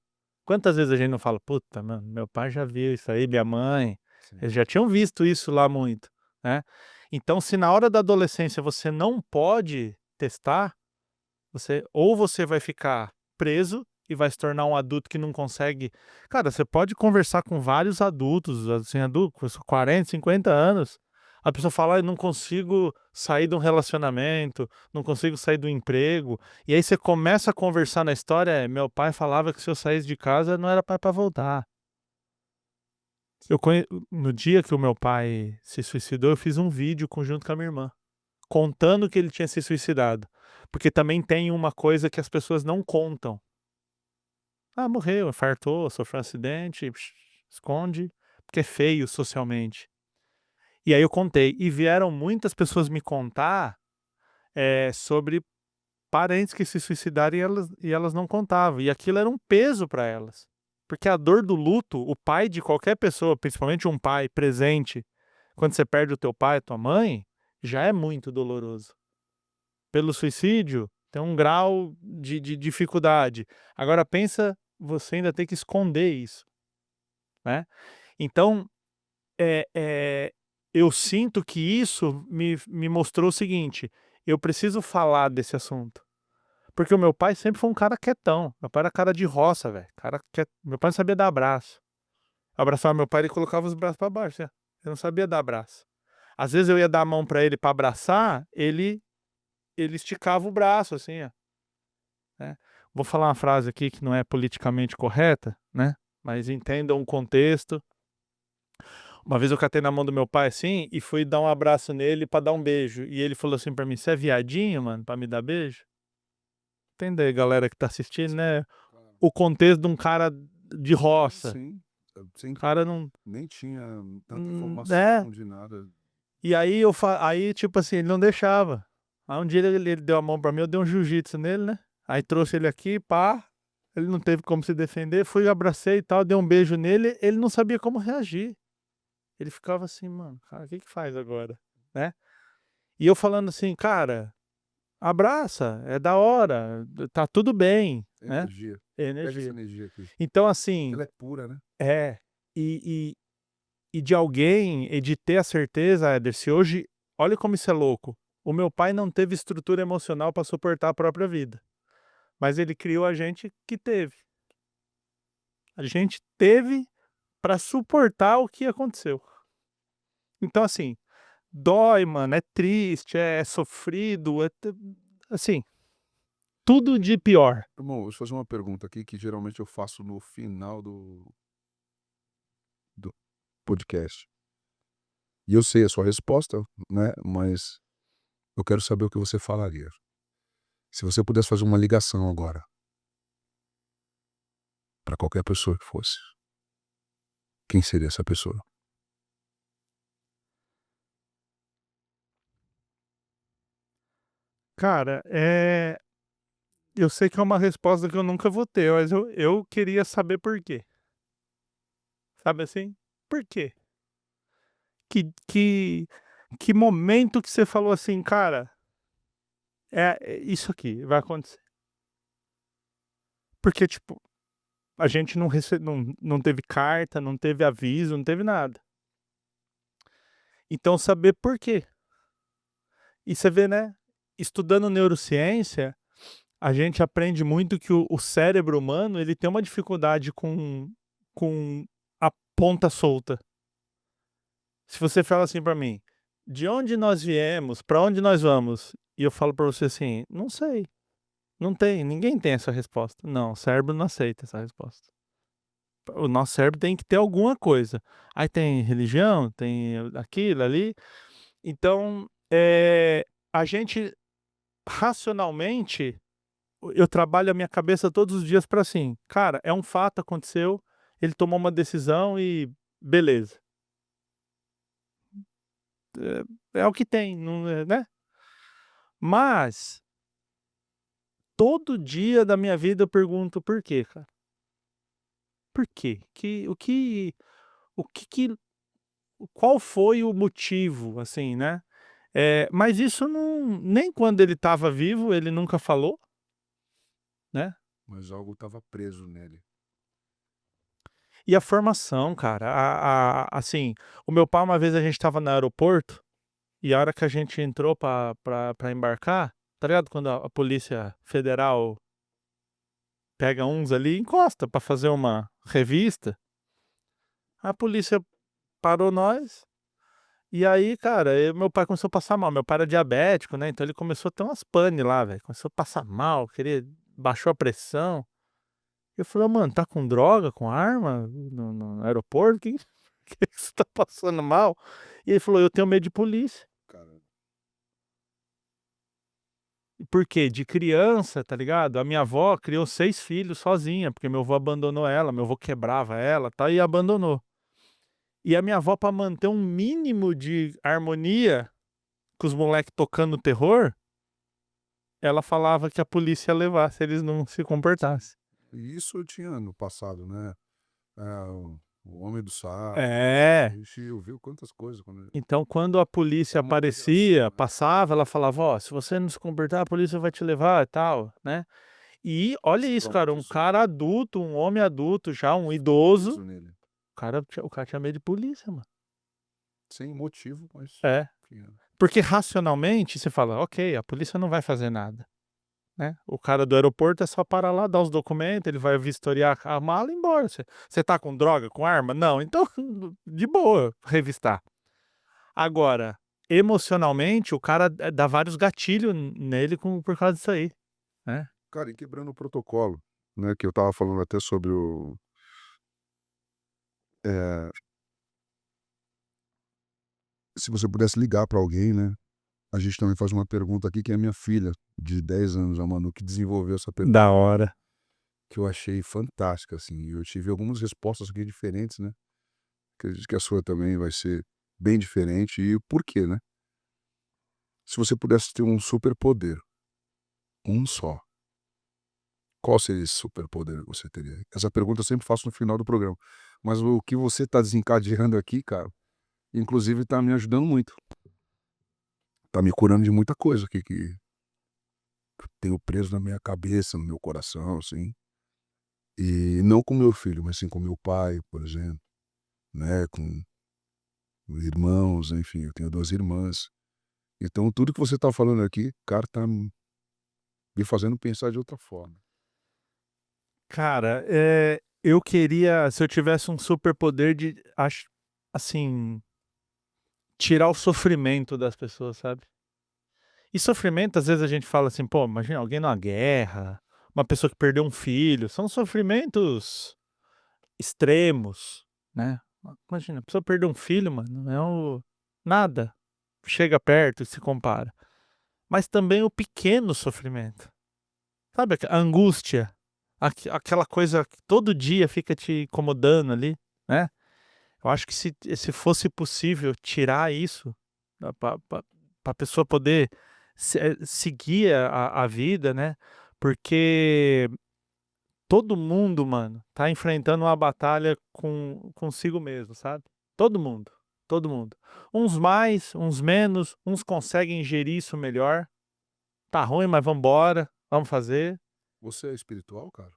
Quantas vezes a gente não fala: "Puta, mano, meu pai já viu isso aí, minha mãe, Sim. eles já tinham visto isso lá muito", né. Então se na hora da adolescência você não pode testar, você vai ficar preso e vai se tornar um adulto que não consegue cara, você pode conversar com vários adultos, assim, adultos com 40, 50 anos, a pessoa fala: "Ai, não consigo sair de um relacionamento, não consigo sair do emprego", e aí você começa a conversar na história, "Meu pai falava que se eu saísse de casa não era para voltar". Eu conhe No dia que o meu pai se suicidou, eu fiz um vídeo junto com a minha irmã, contando que ele tinha se suicidado, porque também tem uma coisa que as pessoas não contam. Ah, morreu, infartou, sofreu um acidente, esconde, porque é feio socialmente. E aí eu contei. E vieram muitas pessoas me contar sobre parentes que se suicidaram e elas não contavam. E aquilo era um peso para elas. Porque a dor do luto, o pai de qualquer pessoa, principalmente um pai presente, quando você perde o teu pai, a tua mãe, já é muito doloroso. Pelo suicídio, tem um grau de dificuldade. Agora pensa, você ainda tem que esconder isso, né? Então, eu sinto que isso me mostrou o seguinte: eu preciso falar desse assunto. Porque o meu pai sempre foi um cara quietão. Meu pai era cara de roça, velho. Meu pai não sabia dar abraço. Eu abraçava meu pai, ele colocava os braços pra baixo, assim, ó. Eu não sabia dar abraço. Às vezes eu ia dar a mão pra ele pra abraçar, ele esticava o braço, assim, ó, né. Vou falar uma frase aqui que não é politicamente correta, né, mas entendam o contexto. Uma vez eu catei na mão do meu pai, assim, e fui dar um abraço nele pra dar um beijo, e ele falou assim pra mim: "Você é viadinho, mano, pra me dar beijo?" Entender, galera que tá assistindo, né, Claro. o contexto de um cara de roça. Sim, O sem cara não nem tinha tanta é. informação de nada. E aí aí, tipo assim, ele não deixava. Aí um dia ele deu a mão pra mim, eu dei um jiu-jitsu nele, né, aí trouxe ele aqui, pá, ele não teve como se defender, fui, abracei e tal, dei um beijo nele, ele não sabia como reagir. Ele ficava assim: "Mano, cara, o que que faz agora?", né. E eu falando assim: "Cara, abraça, é da hora, tá tudo bem", né. Energia. Pega essa Energia. energia aqui. Então Que assim ela é pura, né. é, e e de alguém e de ter a certeza, Éder, se hoje olha como isso é louco, o meu pai não teve estrutura emocional para suportar a própria vida, mas ele criou a gente que teve. A gente teve para suportar o que aconteceu. Então assim, dói, mano, é triste, é sofrido, assim, tudo de pior. Irmão, deixa eu fazer uma pergunta aqui que geralmente eu faço no final do podcast. E eu sei a sua resposta, né, mas eu quero saber o que você falaria. Se você pudesse fazer uma ligação agora, para qualquer pessoa que fosse, quem seria essa pessoa? Cara, eu sei que é uma resposta que eu nunca vou ter, mas eu queria saber por quê. Sabe assim? Por quê? Que que que momento que você falou assim: "Cara, é isso aqui, vai acontecer". Porque, tipo, a gente não teve carta, não teve aviso, não teve nada. Então saber por quê. E você vê, né, estudando neurociência, a gente aprende muito que o cérebro humano, ele tem uma dificuldade com a ponta solta. Se você fala assim pra mim: "De onde nós viemos, pra onde nós vamos?", e eu falo pra você assim: "Não sei". Não tem, ninguém tem essa resposta. Não, o cérebro não aceita essa resposta. O nosso cérebro tem que ter alguma coisa. Aí tem religião, tem aquilo ali. Então, a gente racionalmente, eu trabalho a minha cabeça todos os dias para assim: "Cara, é um fato, aconteceu, ele tomou uma decisão e beleza. É o que tem, não é, né?". Mas, todo dia da minha vida eu pergunto: "Por quê, cara? Por quê? O que que qual foi o motivo, assim, né?". Mas isso não, nem quando ele estava vivo, ele nunca falou, né. Mas algo estava preso nele. E a formação, cara, assim, o meu pai, uma vez a gente estava no aeroporto, e a hora que a gente entrou pra embarcar, tá ligado quando a polícia federal pega uns ali e encosta pra fazer uma revista? A polícia parou nós. E aí, cara, meu pai começou a passar mal. Meu pai era diabético, né, então ele começou a ter umas pane lá, velho. Começou a passar mal, baixou a pressão. Eu falei: "Ô, mano, tá com droga, com arma no aeroporto? Que que você tá passando mal?". E ele falou: "Eu tenho medo de polícia". Cara, Por quê? De criança, tá ligado, a minha avó criou 6 filhos sozinha, porque meu avô abandonou ela, meu avô quebrava ela, tá, e abandonou. E a minha avó, pra manter um mínimo de harmonia com os moleque tocando terror, ela falava que a polícia ia levar se eles não se comportassem. E isso tinha no passado, né, o Homem do Saco, a É. gente ouviu quantas coisas quando Então quando a polícia é uma outra geração, aparecia, né. passava, ela falava: "Ó, se você não se comportar, a polícia vai te levar e tal", né. E olha Isso isso, cara, um traumatizou, cara adulto, um homem adulto já, um ficou idoso, preso nele. o cara tinha medo de polícia, mano. Sem motivo, mas É. tinha. Porque racionalmente você fala: "Ok, a polícia não vai fazer nada", né. O cara do aeroporto é só parar lá, dar os documentos, ele vai vistoriar a mala e ir embora. Você tá com droga, com arma? Não, então de boa revistar. Agora, emocionalmente, o cara dá vários gatilhos nele por causa disso aí, né. Cara, e quebrando o protocolo, né, que eu estava falando até sobre o eh, se você pudesse ligar para alguém, né, a gente também faz uma pergunta aqui que é a minha filha, de 10 anos, a Manu, que desenvolveu essa pergunta, Da hora. que eu achei fantástica, assim, e eu tive algumas respostas aqui diferentes, né, acredito que a sua também vai ser bem diferente e o porquê, né. Se você pudesse ter um superpoder, um só, qual seria esse superpoder que você teria? Essa pergunta eu sempre faço no final do programa, mas o que você está desencadeando aqui, cara, inclusive está me ajudando muito, está me curando de muita coisa aqui que tenho preso na minha cabeça, no meu coração, assim, e não com meu filho, mas sim com meu pai, por exemplo, né, com irmãos, enfim, eu tenho 2 irmãs. Então tudo que você está falando aqui, cara, tá me fazendo pensar de outra forma. Cara, eu queria se eu tivesse um superpoder de assim, tirar o sofrimento das pessoas, sabe. E sofrimento, às vezes, a gente fala assim: "Pô, imagina alguém numa guerra, uma pessoa que perdeu um filho", são sofrimentos extremos, né. Imagina, a pessoa perdeu um filho, mano, é o nada chega perto e se compara. Mas também o pequeno sofrimento, sabe a angústia, aquela coisa que todo dia fica te incomodando ali, né. Eu acho que se fosse possível tirar isso, para a pessoa poder seguir a vida, né, porque todo mundo, mano, tá enfrentando uma batalha consigo mesmo, sabe. Todo mundo, todo mundo. Uns mais, uns menos, uns conseguem gerir isso melhor. Tá ruim, mas vamos embora, vamos fazer. Você é espiritual, cara?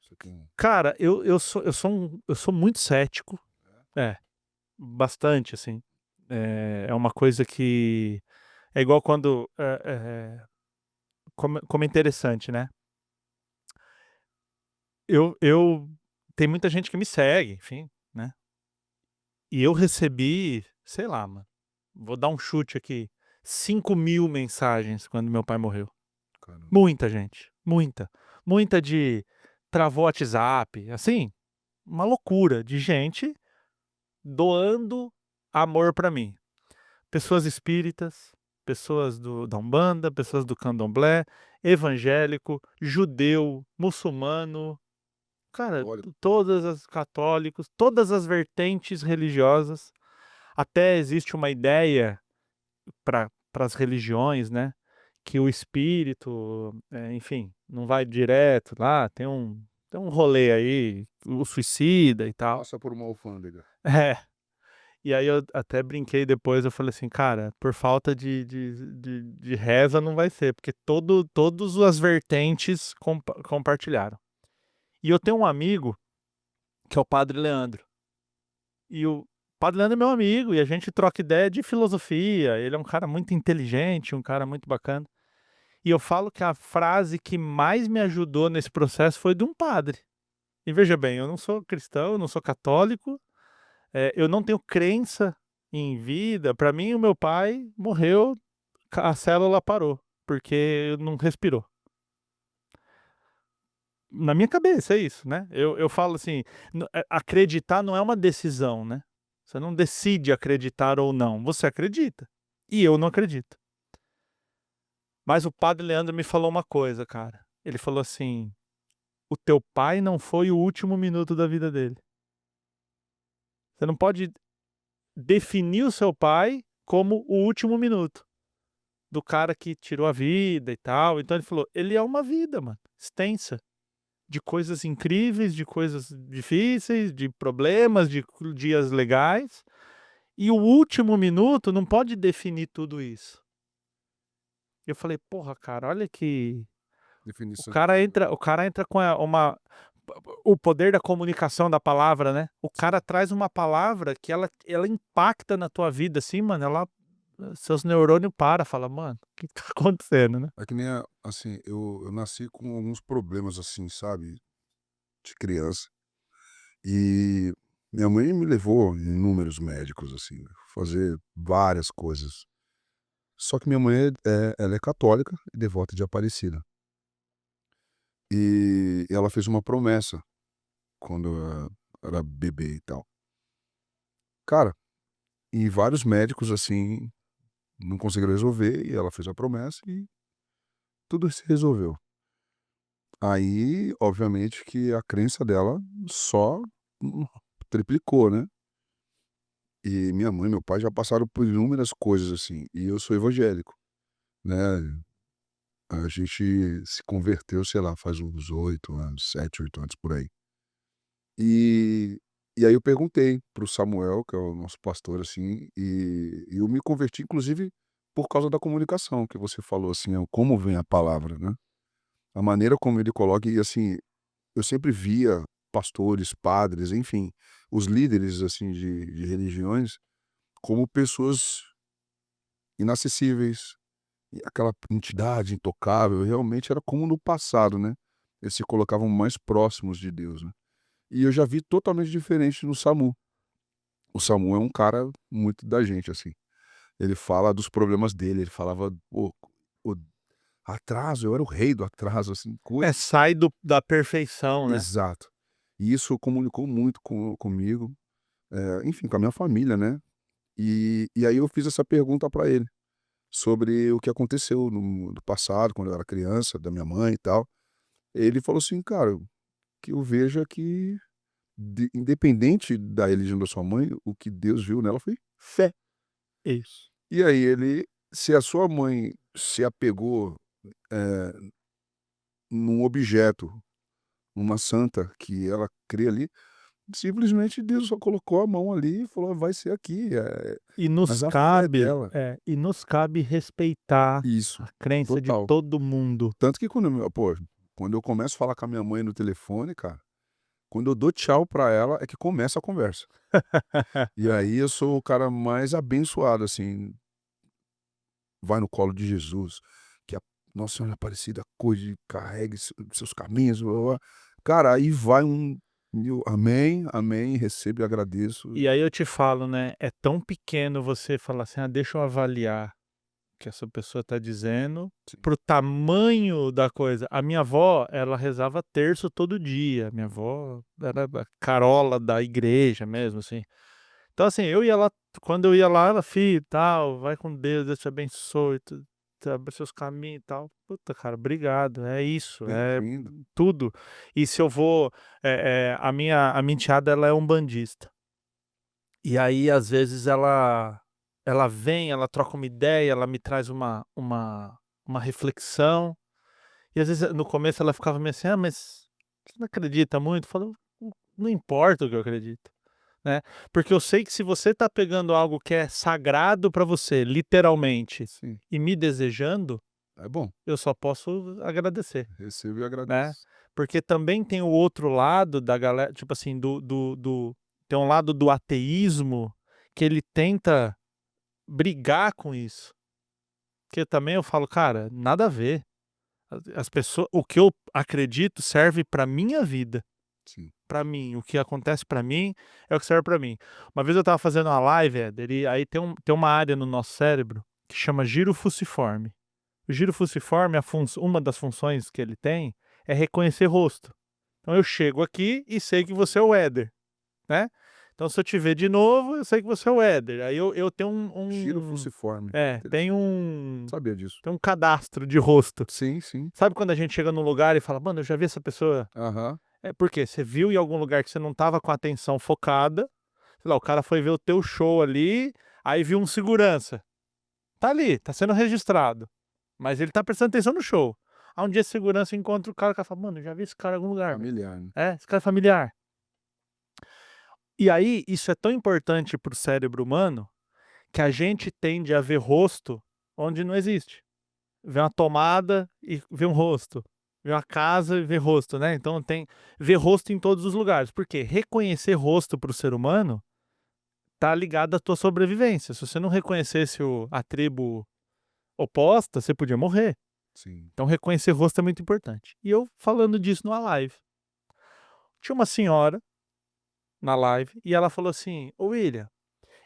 Você tem Cara, eu sou muito cético. É, bastante, assim. É uma coisa que é igual quando, como é interessante, né. Eu tem muita gente que me segue, enfim, né. E eu recebi, sei lá, mano, vou dar um chute aqui, 5.000 mensagens quando meu pai morreu. caramba, Muita gente, muita. Muita de travou o WhatsApp, assim, uma loucura de gente doando amor pra mim. Pessoas espíritas, pessoas da Umbanda, pessoas do Candomblé, evangélico, judeu, muçulmano, cara, olha, todas as católicos, todas as vertentes religiosas. Até existe uma ideia para as religiões, né, que o espírito, enfim, não vai direto lá, tem um rolê aí, o suicida e tal. passa por uma alfândega. É. E aí eu até brinquei depois, eu falei assim: "Cara, por falta de reza não vai ser, porque todos as vertentes compartilharam". E eu tenho um amigo, que é o Padre Leandro, e o Padre Leandro é meu amigo, e a gente troca ideia de filosofia, ele é um cara muito inteligente, um cara muito bacana. E eu falo que a frase que mais me ajudou nesse processo foi de um padre. E veja bem, eu não sou cristão, eu não sou católico, eu não tenho crença em vida. Para mim, o meu pai morreu, a célula parou, porque não respirou. Na minha cabeça é isso, né. Eu falo assim, acreditar não é uma decisão, né. Você não decide acreditar ou não, você acredita. E eu não acredito. Mas o padre Leandro me falou uma coisa, cara. Ele falou assim: "O teu pai não foi o último minuto da vida dele. Você não pode definiu seu pai como o último minuto, do cara que tirou a vida e tal. Então ele falou: "Ele é uma vida, mano, extensa, de coisas incríveis, de coisas difíceis, de problemas, de dias legais, e o último minuto não pode definir tudo isso". Eu falei: "Porra, cara, olha que". O Definição. cara entra o cara entra com o poder da comunicação da palavra, né. O cara traz uma palavra que ela impacta na tua vida, assim, mano, seus neurônios para, fala: "Mano, o que tá acontecendo, né?". É que nem assim, eu nasci com alguns problemas, assim, sabe, de criança. E minha mãe me levou em inúmeros médicos, assim, né, fazer várias coisas. Só que minha mãe ela é católica e devota de Aparecida. E ela fez uma promessa quando eu era bebê e tal. Cara, e vários médicos, assim, não conseguiram resolver e ela fez a promessa e tudo se resolveu. Aí, obviamente que a crença dela só, hum, triplicou, né. E minha mãe e meu pai já passaram por inúmeras coisas, assim, e eu sou evangélico, né. A gente se converteu, sei lá, faz uns 8 anos, 7, 8 anos, por aí. E e aí eu perguntei para o Samuel, que é o nosso pastor, assim, e eu me converti inclusive por causa da comunicação que você falou, assim, como vem a palavra, né. A maneira como ele coloca e, assim, eu sempre via pastores, padres, enfim, os líderes, assim, de religiões, como pessoas inacessíveis, e aquela entidade intocável, realmente era como no passado, né, eles se colocavam mais próximos de Deus, né. E eu já vi totalmente diferente no SAMU. O SAMU é um cara muito da gente, assim. Ele fala dos problemas dele, ele falava: "Pô, o atraso, eu era o rei do atraso", assim, É, coisas. sai da perfeição, né. Exato. E isso comunicou muito comigo, enfim, com a minha família, né. E aí eu fiz essa pergunta pra ele, sobre o que aconteceu no passado, quando eu era criança, da minha mãe e tal. Ele falou assim: "Cara, o que eu vejo é que independente da religião da sua mãe, o que Deus viu nela foi fé". Isso. E aí ele se a sua mãe se apegou, eh, num objeto, numa santa que ela crê ali, simplesmente Deus só colocou a mão ali e falou: "Vai ser aqui", mas a fé dela. E nos cabe respeitar Isso, a crença de total. todo mundo. Tanto que quando eu começo a falar com a minha mãe no telefone, cara, quando eu dou tchau pra ela é que começa a conversa. E aí eu sou o cara mais abençoado, assim, vai no colo de Jesus, que a Nossa Senhora Aparecida cuide, carregue seus caminhos, blá, blá, blá. Cara, aí vai amém, amém, recebo e agradeço. E aí eu te falo, né, é tão pequeno você falar assim: "Ah, deixa eu avaliar o que essa pessoa está dizendo", Sim, pro tamanho da coisa. A minha avó, ela rezava terço todo dia, minha avó era a carola da igreja mesmo, assim. Então, assim, eu ia lá quando eu ia lá, ela: "Filho, tal, vai com Deus, Deus te abençoe, tu abre seus caminhos e tal". Puta, cara, obrigado, é isso, é bem-vindo. tudo. E se eu vou, a minha enteada, ela é umbandista. E aí, às vezes, ela vem, ela troca uma ideia, ela me traz uma reflexão, e às vezes, no começo ela ficava meio assim: "Ah, mas você não acredita muito?" Eu falo: Não importa o que eu acredito", né, porque eu sei que se você tá pegando algo que é sagrado pra você, literalmente, Sim, e me desejando, é bom, eu só posso agradecer, recebo e né. agradeço. Porque também tem o outro lado da galera, tipo assim, tem um lado do ateísmo que ele tenta brigar com isso, que também eu falo: "Cara, nada a ver, as pessoas, o que eu acredito serve pra minha vida, Sim, pra mim, o que acontece pra mim é o que serve pra mim". Uma vez eu estava fazendo uma live, Éder, e aí tem uma área no nosso cérebro que chama giro fuciforme. O giro fuciforme, uma das funções que ele tem é reconhecer rosto. Então eu chego aqui e sei que você é o Éder, né. Então se eu te ver de novo, eu sei que você é o Éder, aí eu tenho giro fuciforme, tenho interessante, sabia disso. um cadastro de rosto. Sim, sim, Sabe quando a gente chega num lugar e fala: "Mano, eu já vi essa pessoa". aham, É porque você viu em algum lugar que você não estava com a atenção focada, sei lá, o cara foi ver o teu show ali, aí viu um segurança. Tá ali, tá sendo registrado, mas ele tá prestando atenção no show. Aí um dia esse segurança encontra o cara fala: "Mano, eu já vi esse cara em algum lugar, velho. Familiar, né? É, esse cara é familiar". E aí, isso é tão importante para o cérebro humano, que a gente tende a ver rosto onde não existe. Vê uma tomada e vê um rosto, vê uma casa e vê rosto, né, então tem ver rosto em todos os lugares. Por quê? Reconhecer rosto para o ser humano tá ligado à tua sobrevivência. Se você não reconhecesse a tribo oposta, você podia morrer. Sim. Então reconhecer rosto é muito importante. E eu falando disso numa live. Tinha uma senhora na live e ela falou assim: "Ô William,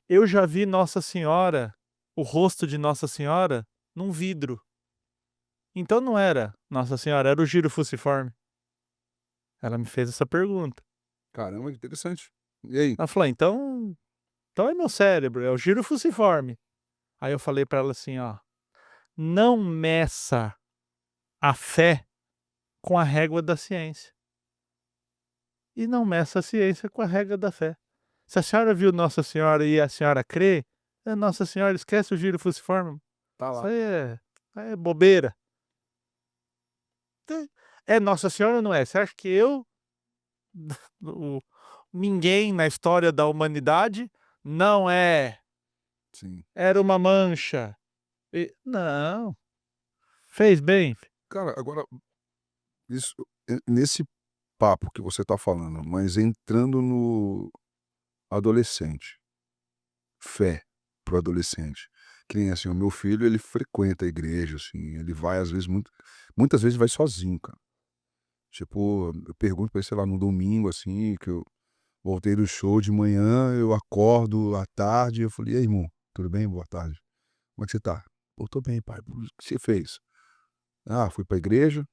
eu já vi Nossa Senhora, o rosto de Nossa Senhora, num vidro. Então não era Nossa Senhora, era o giro fuciforme". Ela me fez essa pergunta. Caramba, que interessante. E aí? Ela falou: "Então é meu cérebro, é o giro fuciforme". Aí eu falei pra ela assim: "Ó, não meça a fé com a régua da ciência, e não meça a ciência com a régua da fé. Se a senhora viu Nossa Senhora e a senhora crê, é Nossa Senhora, esquece o giro fuciforme. Tá Isso lá. aí é bobeira. É Nossa Senhora ou não é? Você acha que eu, o ninguém na história da humanidade, não é, Sim. era uma mancha. Não, fez bem. Cara, agora, isso, nesse papo que você tá falando, mas entrando no adolescente, fé pro adolescente. Que nem assim, o meu filho, ele frequenta a igreja, assim, ele vai às vezes muitas vezes vai sozinho, cara. Tipo, eu pergunto pra ele, sei lá, no domingo, assim, que eu voltei do show de manhã, eu acordo à tarde, eu falei: "E aí, irmão, tudo bem? Boa tarde. Como é que você tá?" "Pô, tô bem, pai. O que você fez?" "Ah, fui pra igreja,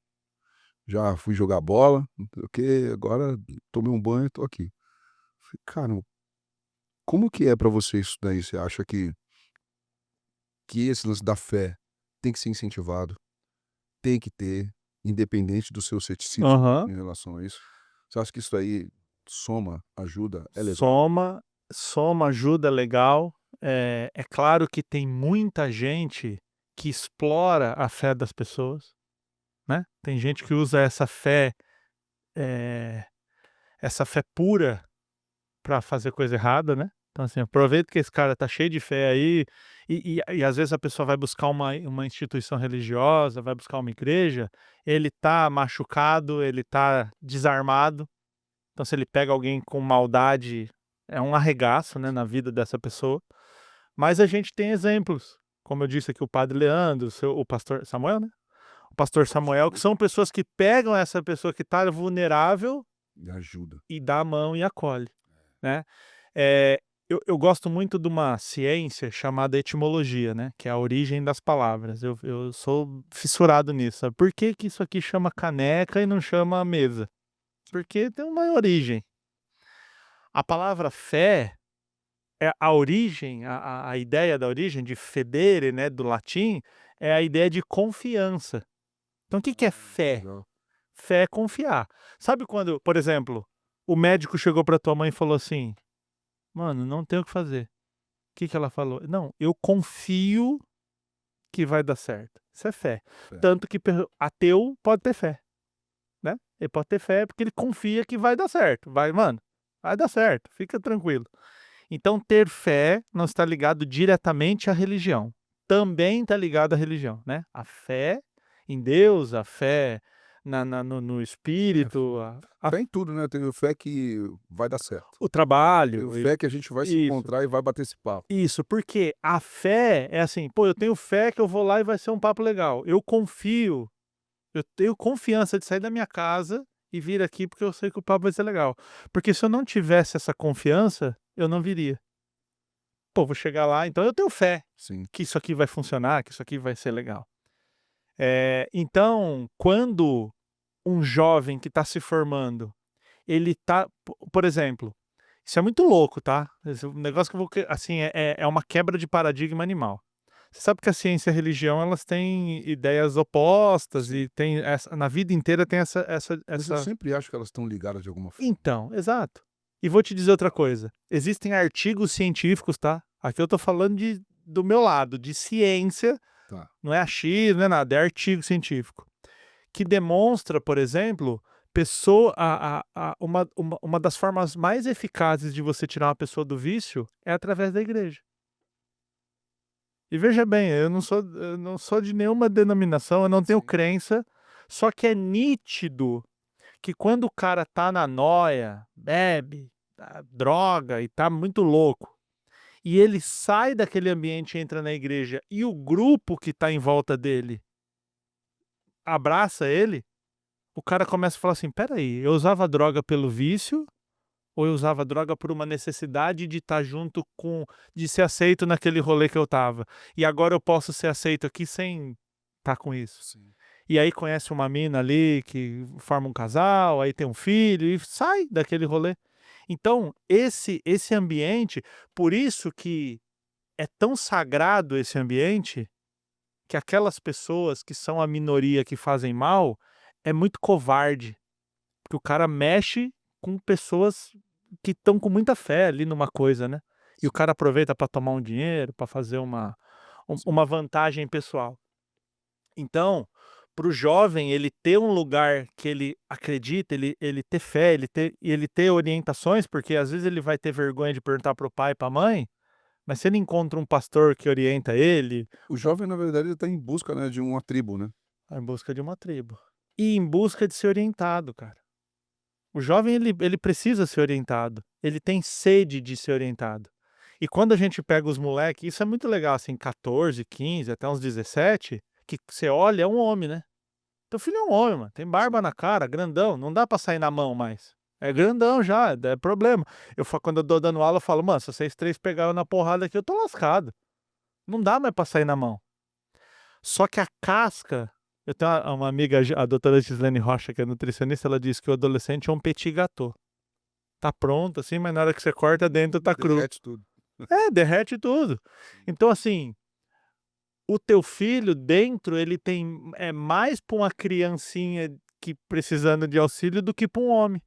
já fui jogar bola, não sei o quê, agora tomei um banho e tô aqui." Falei: "Cara, como que é pra você isso daí? Você acha que esse lance da fé tem que ser incentivado, tem que ter, independente do seu ceticismo Aham. em relação a isso? Você acha que isso aí soma, ajuda, é legal?" Soma, soma, ajuda, legal. É claro que tem muita gente que explora a fé das pessoas, né. Tem gente que usa eh, essa fé pura para fazer coisa errada, né. Então, assim, aproveita que esse cara tá cheio de fé aí, e às vezes a pessoa vai buscar uma instituição religiosa, vai buscar uma igreja, ele tá machucado, ele tá desarmado. Então se ele pega alguém com maldade, é um arregaço, né, na vida dessa pessoa. Mas a gente tem exemplos, como eu disse aqui, o padre Leandro, o pastor Samuel, né, o pastor Samuel, que são pessoas que pegam essa pessoa que está vulnerável E ajuda. e dá a mão e acolhe, né. Eh, eu gosto muito de uma ciência chamada etimologia, né, que é a origem das palavras. Eu sou fissurado nisso, sabe. Por que que isso aqui chama caneca e não chama mesa? Porque tem uma origem. A palavra fé, é a origem, a ideia da origem de federe, né, do latim, é a ideia de confiança. Então o que que é fé? Legal. Fé é confiar. Sabe quando, por exemplo, o médico chegou para tua mãe e falou assim: "Mano, não tem o que fazer". O que que ela falou? "Não, eu confio que vai dar certo". Isso é fé. Fé. Tanto que ateu pode ter fé, né. Ele pode ter fé porque ele confia que vai dar certo. Mano, vai dar certo, fica tranquilo. Então ter fé não está ligado diretamente à religião, também está ligado à religião, né. A fé em Deus, a fé no É, espírito, fé em tudo, né, tenho fé que vai dar certo. o Tenho trabalho, fé que a gente vai se isso, encontrar e vai bater esse papo. isso, porque a fé é assim: "Pô, eu tenho fé que eu vou lá e vai ser um papo legal. Eu confio, eu tenho confiança de sair da minha casa e vir aqui, porque eu sei que o papo vai ser legal". Porque se eu não tivesse essa confiança, eu não viria. Pô, vou chegar lá, então eu tenho fé Sim. que isso aqui vai funcionar, que isso aqui vai ser legal. Então, quando um jovem que está se formando, ele tá, por exemplo, isso é muito louco, tá? Esse é um negócio que eu vou assim, é uma quebra de paradigma animal. Você sabe que a ciência e a religião, elas têm ideias opostas Sim. e tem essa na vida inteira tem Mas eu sempre acho que elas estão ligadas de alguma forma. então, exato. E vou te dizer outra coisa, existem artigos científicos, tá? Aqui eu tô falando do meu lado, de ciência, Tá. não é achismo, não é nada, é artigo científico, que demonstra, por exemplo, uma das formas mais eficazes de você tirar uma pessoa do vício é através da igreja. E veja bem, eu não sou de nenhuma denominação, eu não tenho Sim. crença, só que é nítido que quando o cara tá na nóia, bebe, droga e tá muito louco, e ele sai daquele ambiente e entra na igreja e o grupo que tá em volta dele abraça ele, o cara começa a falar assim: "Espera aí, eu usava droga pelo vício ou eu usava droga por uma necessidade de estar junto com de ser aceito naquele rolê que eu estava, e agora eu posso ser aceito aqui sem estar com isso". Sim. E aí conhece uma mina ali que forma um casal, aí tem um filho e sai daquele rolê. Então, esse ambiente, por isso que é tão sagrado esse ambiente, que aquelas pessoas que são a minoria que fazem mal, é muito covarde, porque o cara mexe com pessoas que estão com muita fé ali numa coisa, né. E o Sim. cara aproveita para tomar um dinheiro, para fazer Sim. uma vantagem pessoal. Então, para o jovem ele ter um lugar que ele acredita, ele ter fé, ele ter orientações, porque às vezes ele vai ter vergonha de perguntar para o pai e para a mãe, mas se ele encontra um pastor que orienta ele, O jovem, na verdade, ele tá em busca, né, de uma tribo, né. vai em busca de uma tribo. E em busca de ser orientado, cara. O jovem ele precisa ser orientado, ele tem sede de ser orientado. E quando a gente pega os moleque, isso é muito legal, assim, 14, 15, até uns 17, que você olha, é um homem, né. Teu filho é um homem, mano, tem barba Sim. na cara, grandão, não dá pra sair na mão mais. É grandão já, é problema. Quando eu tô dando aula, eu falo: "Mano, se vocês 3 pegar eu na porrada aqui, eu tô lascado. Não dá mais pra sair na mão". Só que a casca, eu tenho uma amiga, a doutora Gislene Rocha, que é nutricionista, ela diz que o adolescente é um petit gâteau. Tá pronto, assim, mas na hora que você corta, dentro tá cru. Derrete tudo. É, derrete tudo. Sim. Então, assim, o teu filho dentro, ele tem é mais pra uma criancinha que precisando de auxílio do que pra um homem.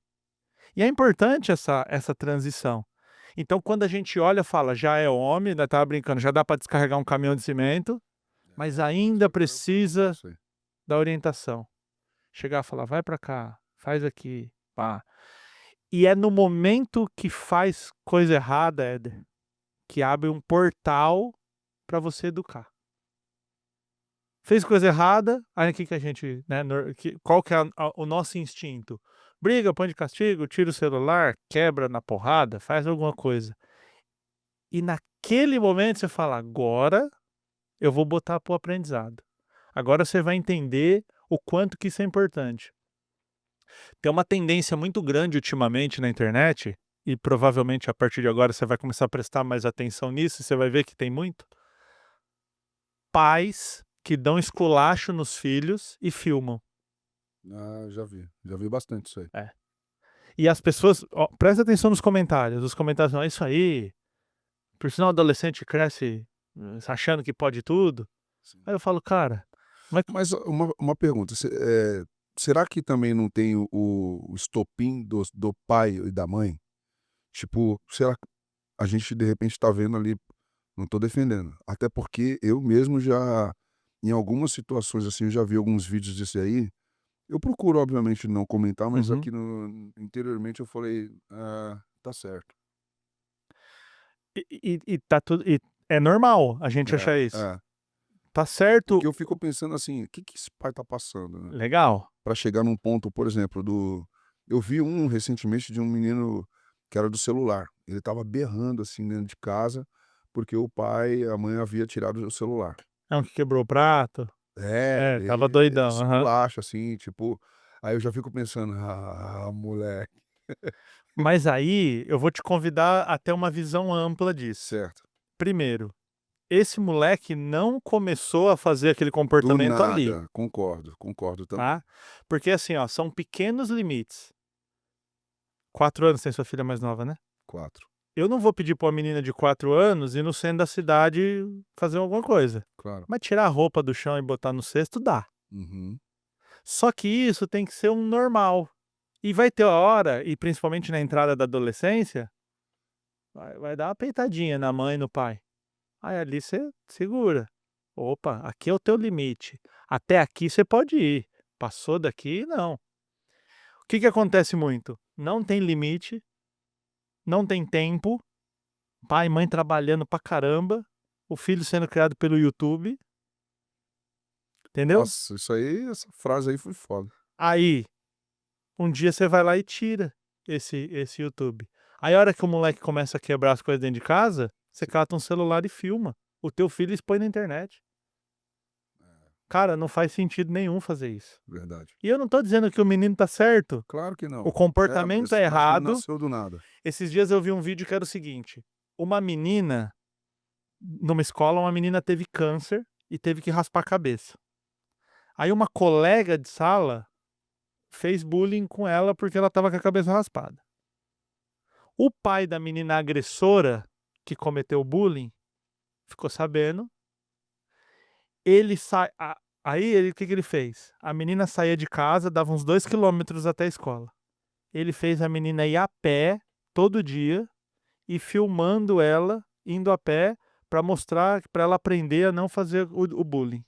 E é importante essa transição. Então, quando a gente olha, fala: "Já é homem", ainda estava brincando, já dá para descarregar um caminhão de cimento, mas Isso ainda aí que eu ia perguntar, precisa isso aí. da orientação. Chegar e falar: "Vai para cá, faz aqui, pá". E é no momento que faz coisa errada, Éder, que abre um portal para você educar. Fez coisa errada, aí o que que a gente, né, qual que é o nosso instinto? Briga, põe de castigo, tira o celular, quebra na porrada, faz alguma coisa. E naquele momento você fala: "Agora eu vou botar para o aprendizado. Agora você vai entender o quanto que isso é importante". Tem uma tendência muito grande ultimamente na internet, e provavelmente a partir de agora você vai começar a prestar mais atenção nisso, e você vai ver que tem muito, pais que dão esculacho nos filhos e filmam. Ah, já vi bastante isso aí. É. E as pessoas, ó, presta atenção nos comentários, os comentários são: "É isso aí, por sinal o adolescente cresce, achando que pode tudo". Sim. Aí eu falo: "Cara, mas". Mas uma pergunta, será que também não tem o estopim do pai e da mãe? Tipo, será que a gente de repente tá vendo ali, não tô defendendo, até porque eu mesmo já, em algumas situações, assim, eu já vi alguns vídeos desse aí, eu procuro obviamente não comentar, mas Uhum. aqui no interiormente eu falei: "Ah, tá certo". E tá tudo, e é normal a gente É, achar isso. é. Tá certo, Porque eu fico pensando assim: "O que que esse pai tá passando, né?" legal. Pra chegar num ponto, por exemplo, eu vi um recentemente de um menino que era do celular. Ele estava berrando, assim, dentro de casa, porque o pai e a mãe havia tirado o celular. É um que quebrou o prato. É, É, estava ele doidão. Aham. esculacha, assim, tipo, aí eu já fico pensando: "Ah, moleque". Mas aí eu vou te convidar a ter uma visão ampla disso. Certo. Primeiro, esse moleque não começou a fazer aquele Do comportamento ali, nada, concordo, concordo também. tá? Porque assim, ó, são pequenos limites. 4 anos tem sua filha mais nova, né? 4, Eu não vou pedir pra uma menina de 4 anos ir no centro da cidade fazer alguma coisa, claro. mas tirar a roupa do chão e botar no cesto dá. Uhum. Só que isso tem que ser um normal. E vai ter a hora, e principalmente na entrada da adolescência, vai dar uma peitadinha na mãe e no pai. Aí ali você segura. Opa, aqui é o teu limite. Até aqui você pode ir. Passou daqui, não. O que que acontece muito? Não tem limite, não tem tempo, pai e mãe trabalhando pra caramba, o filho sendo criado pelo YouTube, entendeu? Nossa, isso aí, essa frase aí foi foda. Aí, um dia você vai lá e tira esse YouTube. Aí a hora que o moleque começa a quebrar as coisas dentro de casa, você cata um celular e filma. O teu filho expõe na internet. Cara, não faz sentido nenhum fazer isso. Verdade. E eu não tô dizendo que o menino tá certo, Claro que não. o comportamento é Esse cara não errado. nasceu do nada. Esses dias eu vi um vídeo que era o seguinte: uma menina, numa escola, uma menina teve câncer e teve que raspar a cabeça. Aí uma colega de sala fez bullying com ela porque ela estava com a cabeça raspada. O pai da menina agressora que cometeu o bullying ficou sabendo. Ele sai. Aí o que que ele fez? A menina saía de casa, dava uns 2 quilômetros até a escola. Ele fez a menina ir a pé todo dia e filmando ela indo a pé para mostrar, para ela aprender a não fazer o bullying.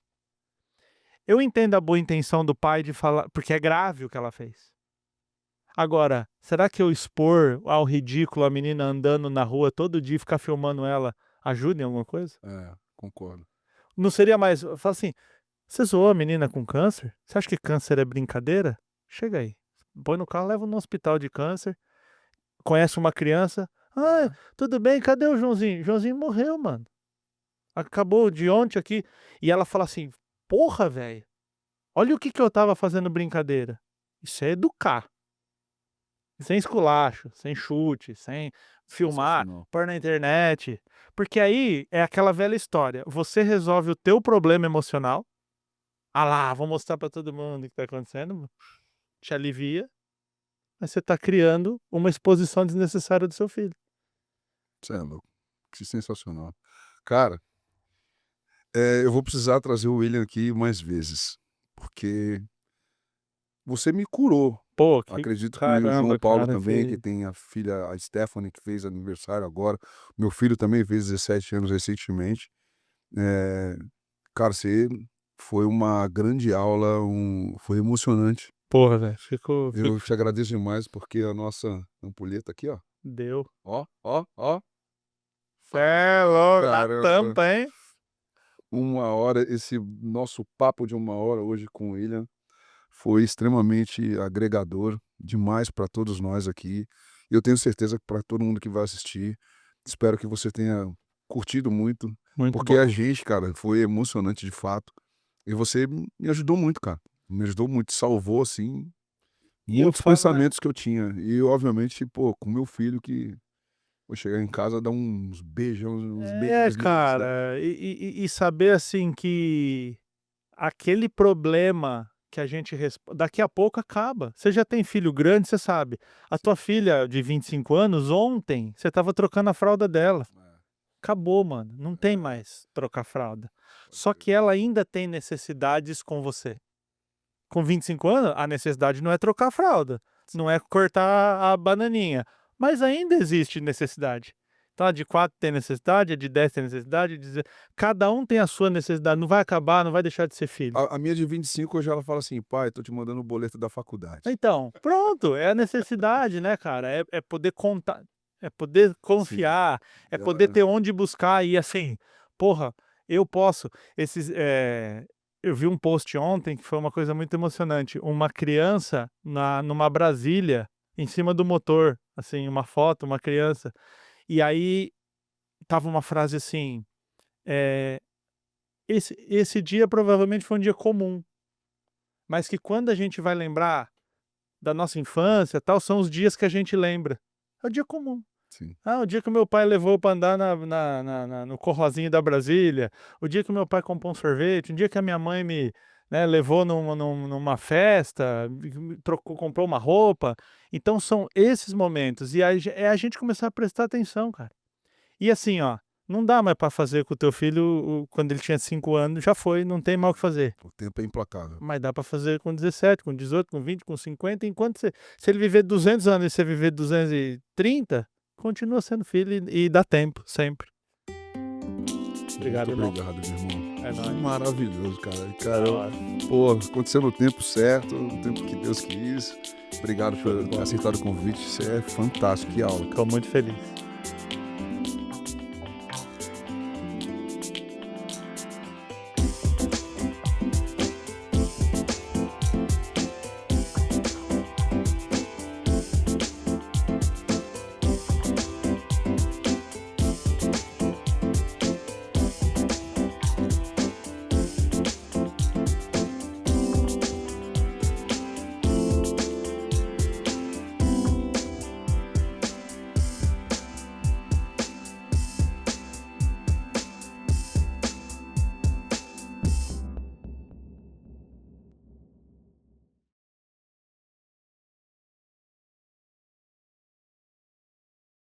Eu entendo a boa intenção do pai de falar, porque é grave o que ela fez. Agora, será que eu expor ao ridículo a menina andando na rua todo dia e ficar filmando ela ajuda em alguma coisa? Concordo. Não seria mais. Fala assim: você zoou a menina com câncer? Você acha que câncer é brincadeira? Chega aí. Põe no carro, leva no hospital de câncer. Conhece uma criança. Ah, tudo bem, cadê o Joãozinho? Joãozinho morreu, mano. Acabou de ontem aqui. E ela fala assim: porra, velho. Olha o que que eu tava fazendo brincadeira. Isso é educar. Sem esculacho, sem chute, sem filmar, Sensacional. pôr na internet. Porque aí é aquela velha história. Você resolve o teu problema emocional. Ah lá, vou mostrar pra todo mundo o que tá acontecendo. Te alivia. Mas você tá criando uma exposição desnecessária do seu filho. Você é louco. Que sensacional. Cara, eu vou precisar trazer o William aqui mais vezes, porque você me curou. Pô, que Acredito que o João caramba, Paulo cara, também, que que tem a filha, a Stephanie, que fez aniversário agora. Meu filho também fez 17 anos recentemente. Eh, Cara, você foi uma grande aula, foi emocionante. porra, velho, fico Eu te agradeço demais, porque a nossa ampulheta aqui, ó, deu. ó, ó, ó, Cê é louco, na caramba, tampa, hein. 1 hora, esse nosso papo de 1 hora hoje com o William foi extremamente agregador, demais para todos nós aqui. Eu tenho certeza que para todo mundo que vai assistir, espero que você tenha curtido muito, Muito porque bom. a gente, cara, foi emocionante de fato. E você me ajudou muito, cara. Me ajudou muito, salvou, assim, E eu muitos falo, né. pensamentos que eu tinha. E obviamente, pô, com meu filho que vou chegar em casa, dar uns beijão, uns É, beijos neles, né. cara, e saber, assim, que aquele problema que a gente daqui a pouco acaba. Você já tem filho grande, você sabe. A tua filha de 25 anos, ontem, você estava trocando a fralda dela. É, Acabou, mano, não tem mais trocar fralda. pode Só crer. que ela ainda tem necessidades com você. Com 25 anos, a necessidade não é trocar a fralda, não é cortar a bananinha, mas ainda existe necessidade. Então a de 4 tem necessidade, a de 10 tem necessidade, cada um tem a sua necessidade, não vai acabar, não vai deixar de ser filho. A minha de 25 hoje ela fala assim: "Pai, tô te mandando o boleto da faculdade". Então, pronto, é a necessidade, né, cara, é poder contar, é poder Sim, confiar, é poder ela ter onde buscar e assim, porra, eu posso, eu vi um post ontem que foi uma coisa muito emocionante, uma criança numa Brasília, em cima do motor, assim, uma foto, uma criança, e aí tava uma frase assim, eh, esse dia provavelmente foi um dia comum, mas que quando a gente vai lembrar da nossa infância, tal, são os dias que a gente lembra. É o dia comum. sim. Ah, o dia que o meu pai levou para andar no corrozinho da Brasília, o dia que o meu pai comprou um sorvete, o dia que a minha mãe me, né, levou numa festa, trocou, comprou uma roupa. Então são esses momentos. E aí é a gente começar a prestar atenção, cara. E assim, ó, Não dá mais para fazer com o teu filho quando ele tinha 5 anos, já foi, não tem mais o que fazer. O tempo é implacável. Mas dá para fazer com 17, com 18, com 20, com 50, enquanto se ele viver 200 anos e você viver 230, continua sendo filho e dá tempo, sempre. Obrigado, Muito irmão. obrigado, meu irmão. É nóis. Maravilhoso, cara. Da Cara, hora. pô, aconteceu no tempo certo, no tempo que Deus quis. Obrigado por ter aceitado o convite. Isso é fantástico. Que aula. Tô muito feliz.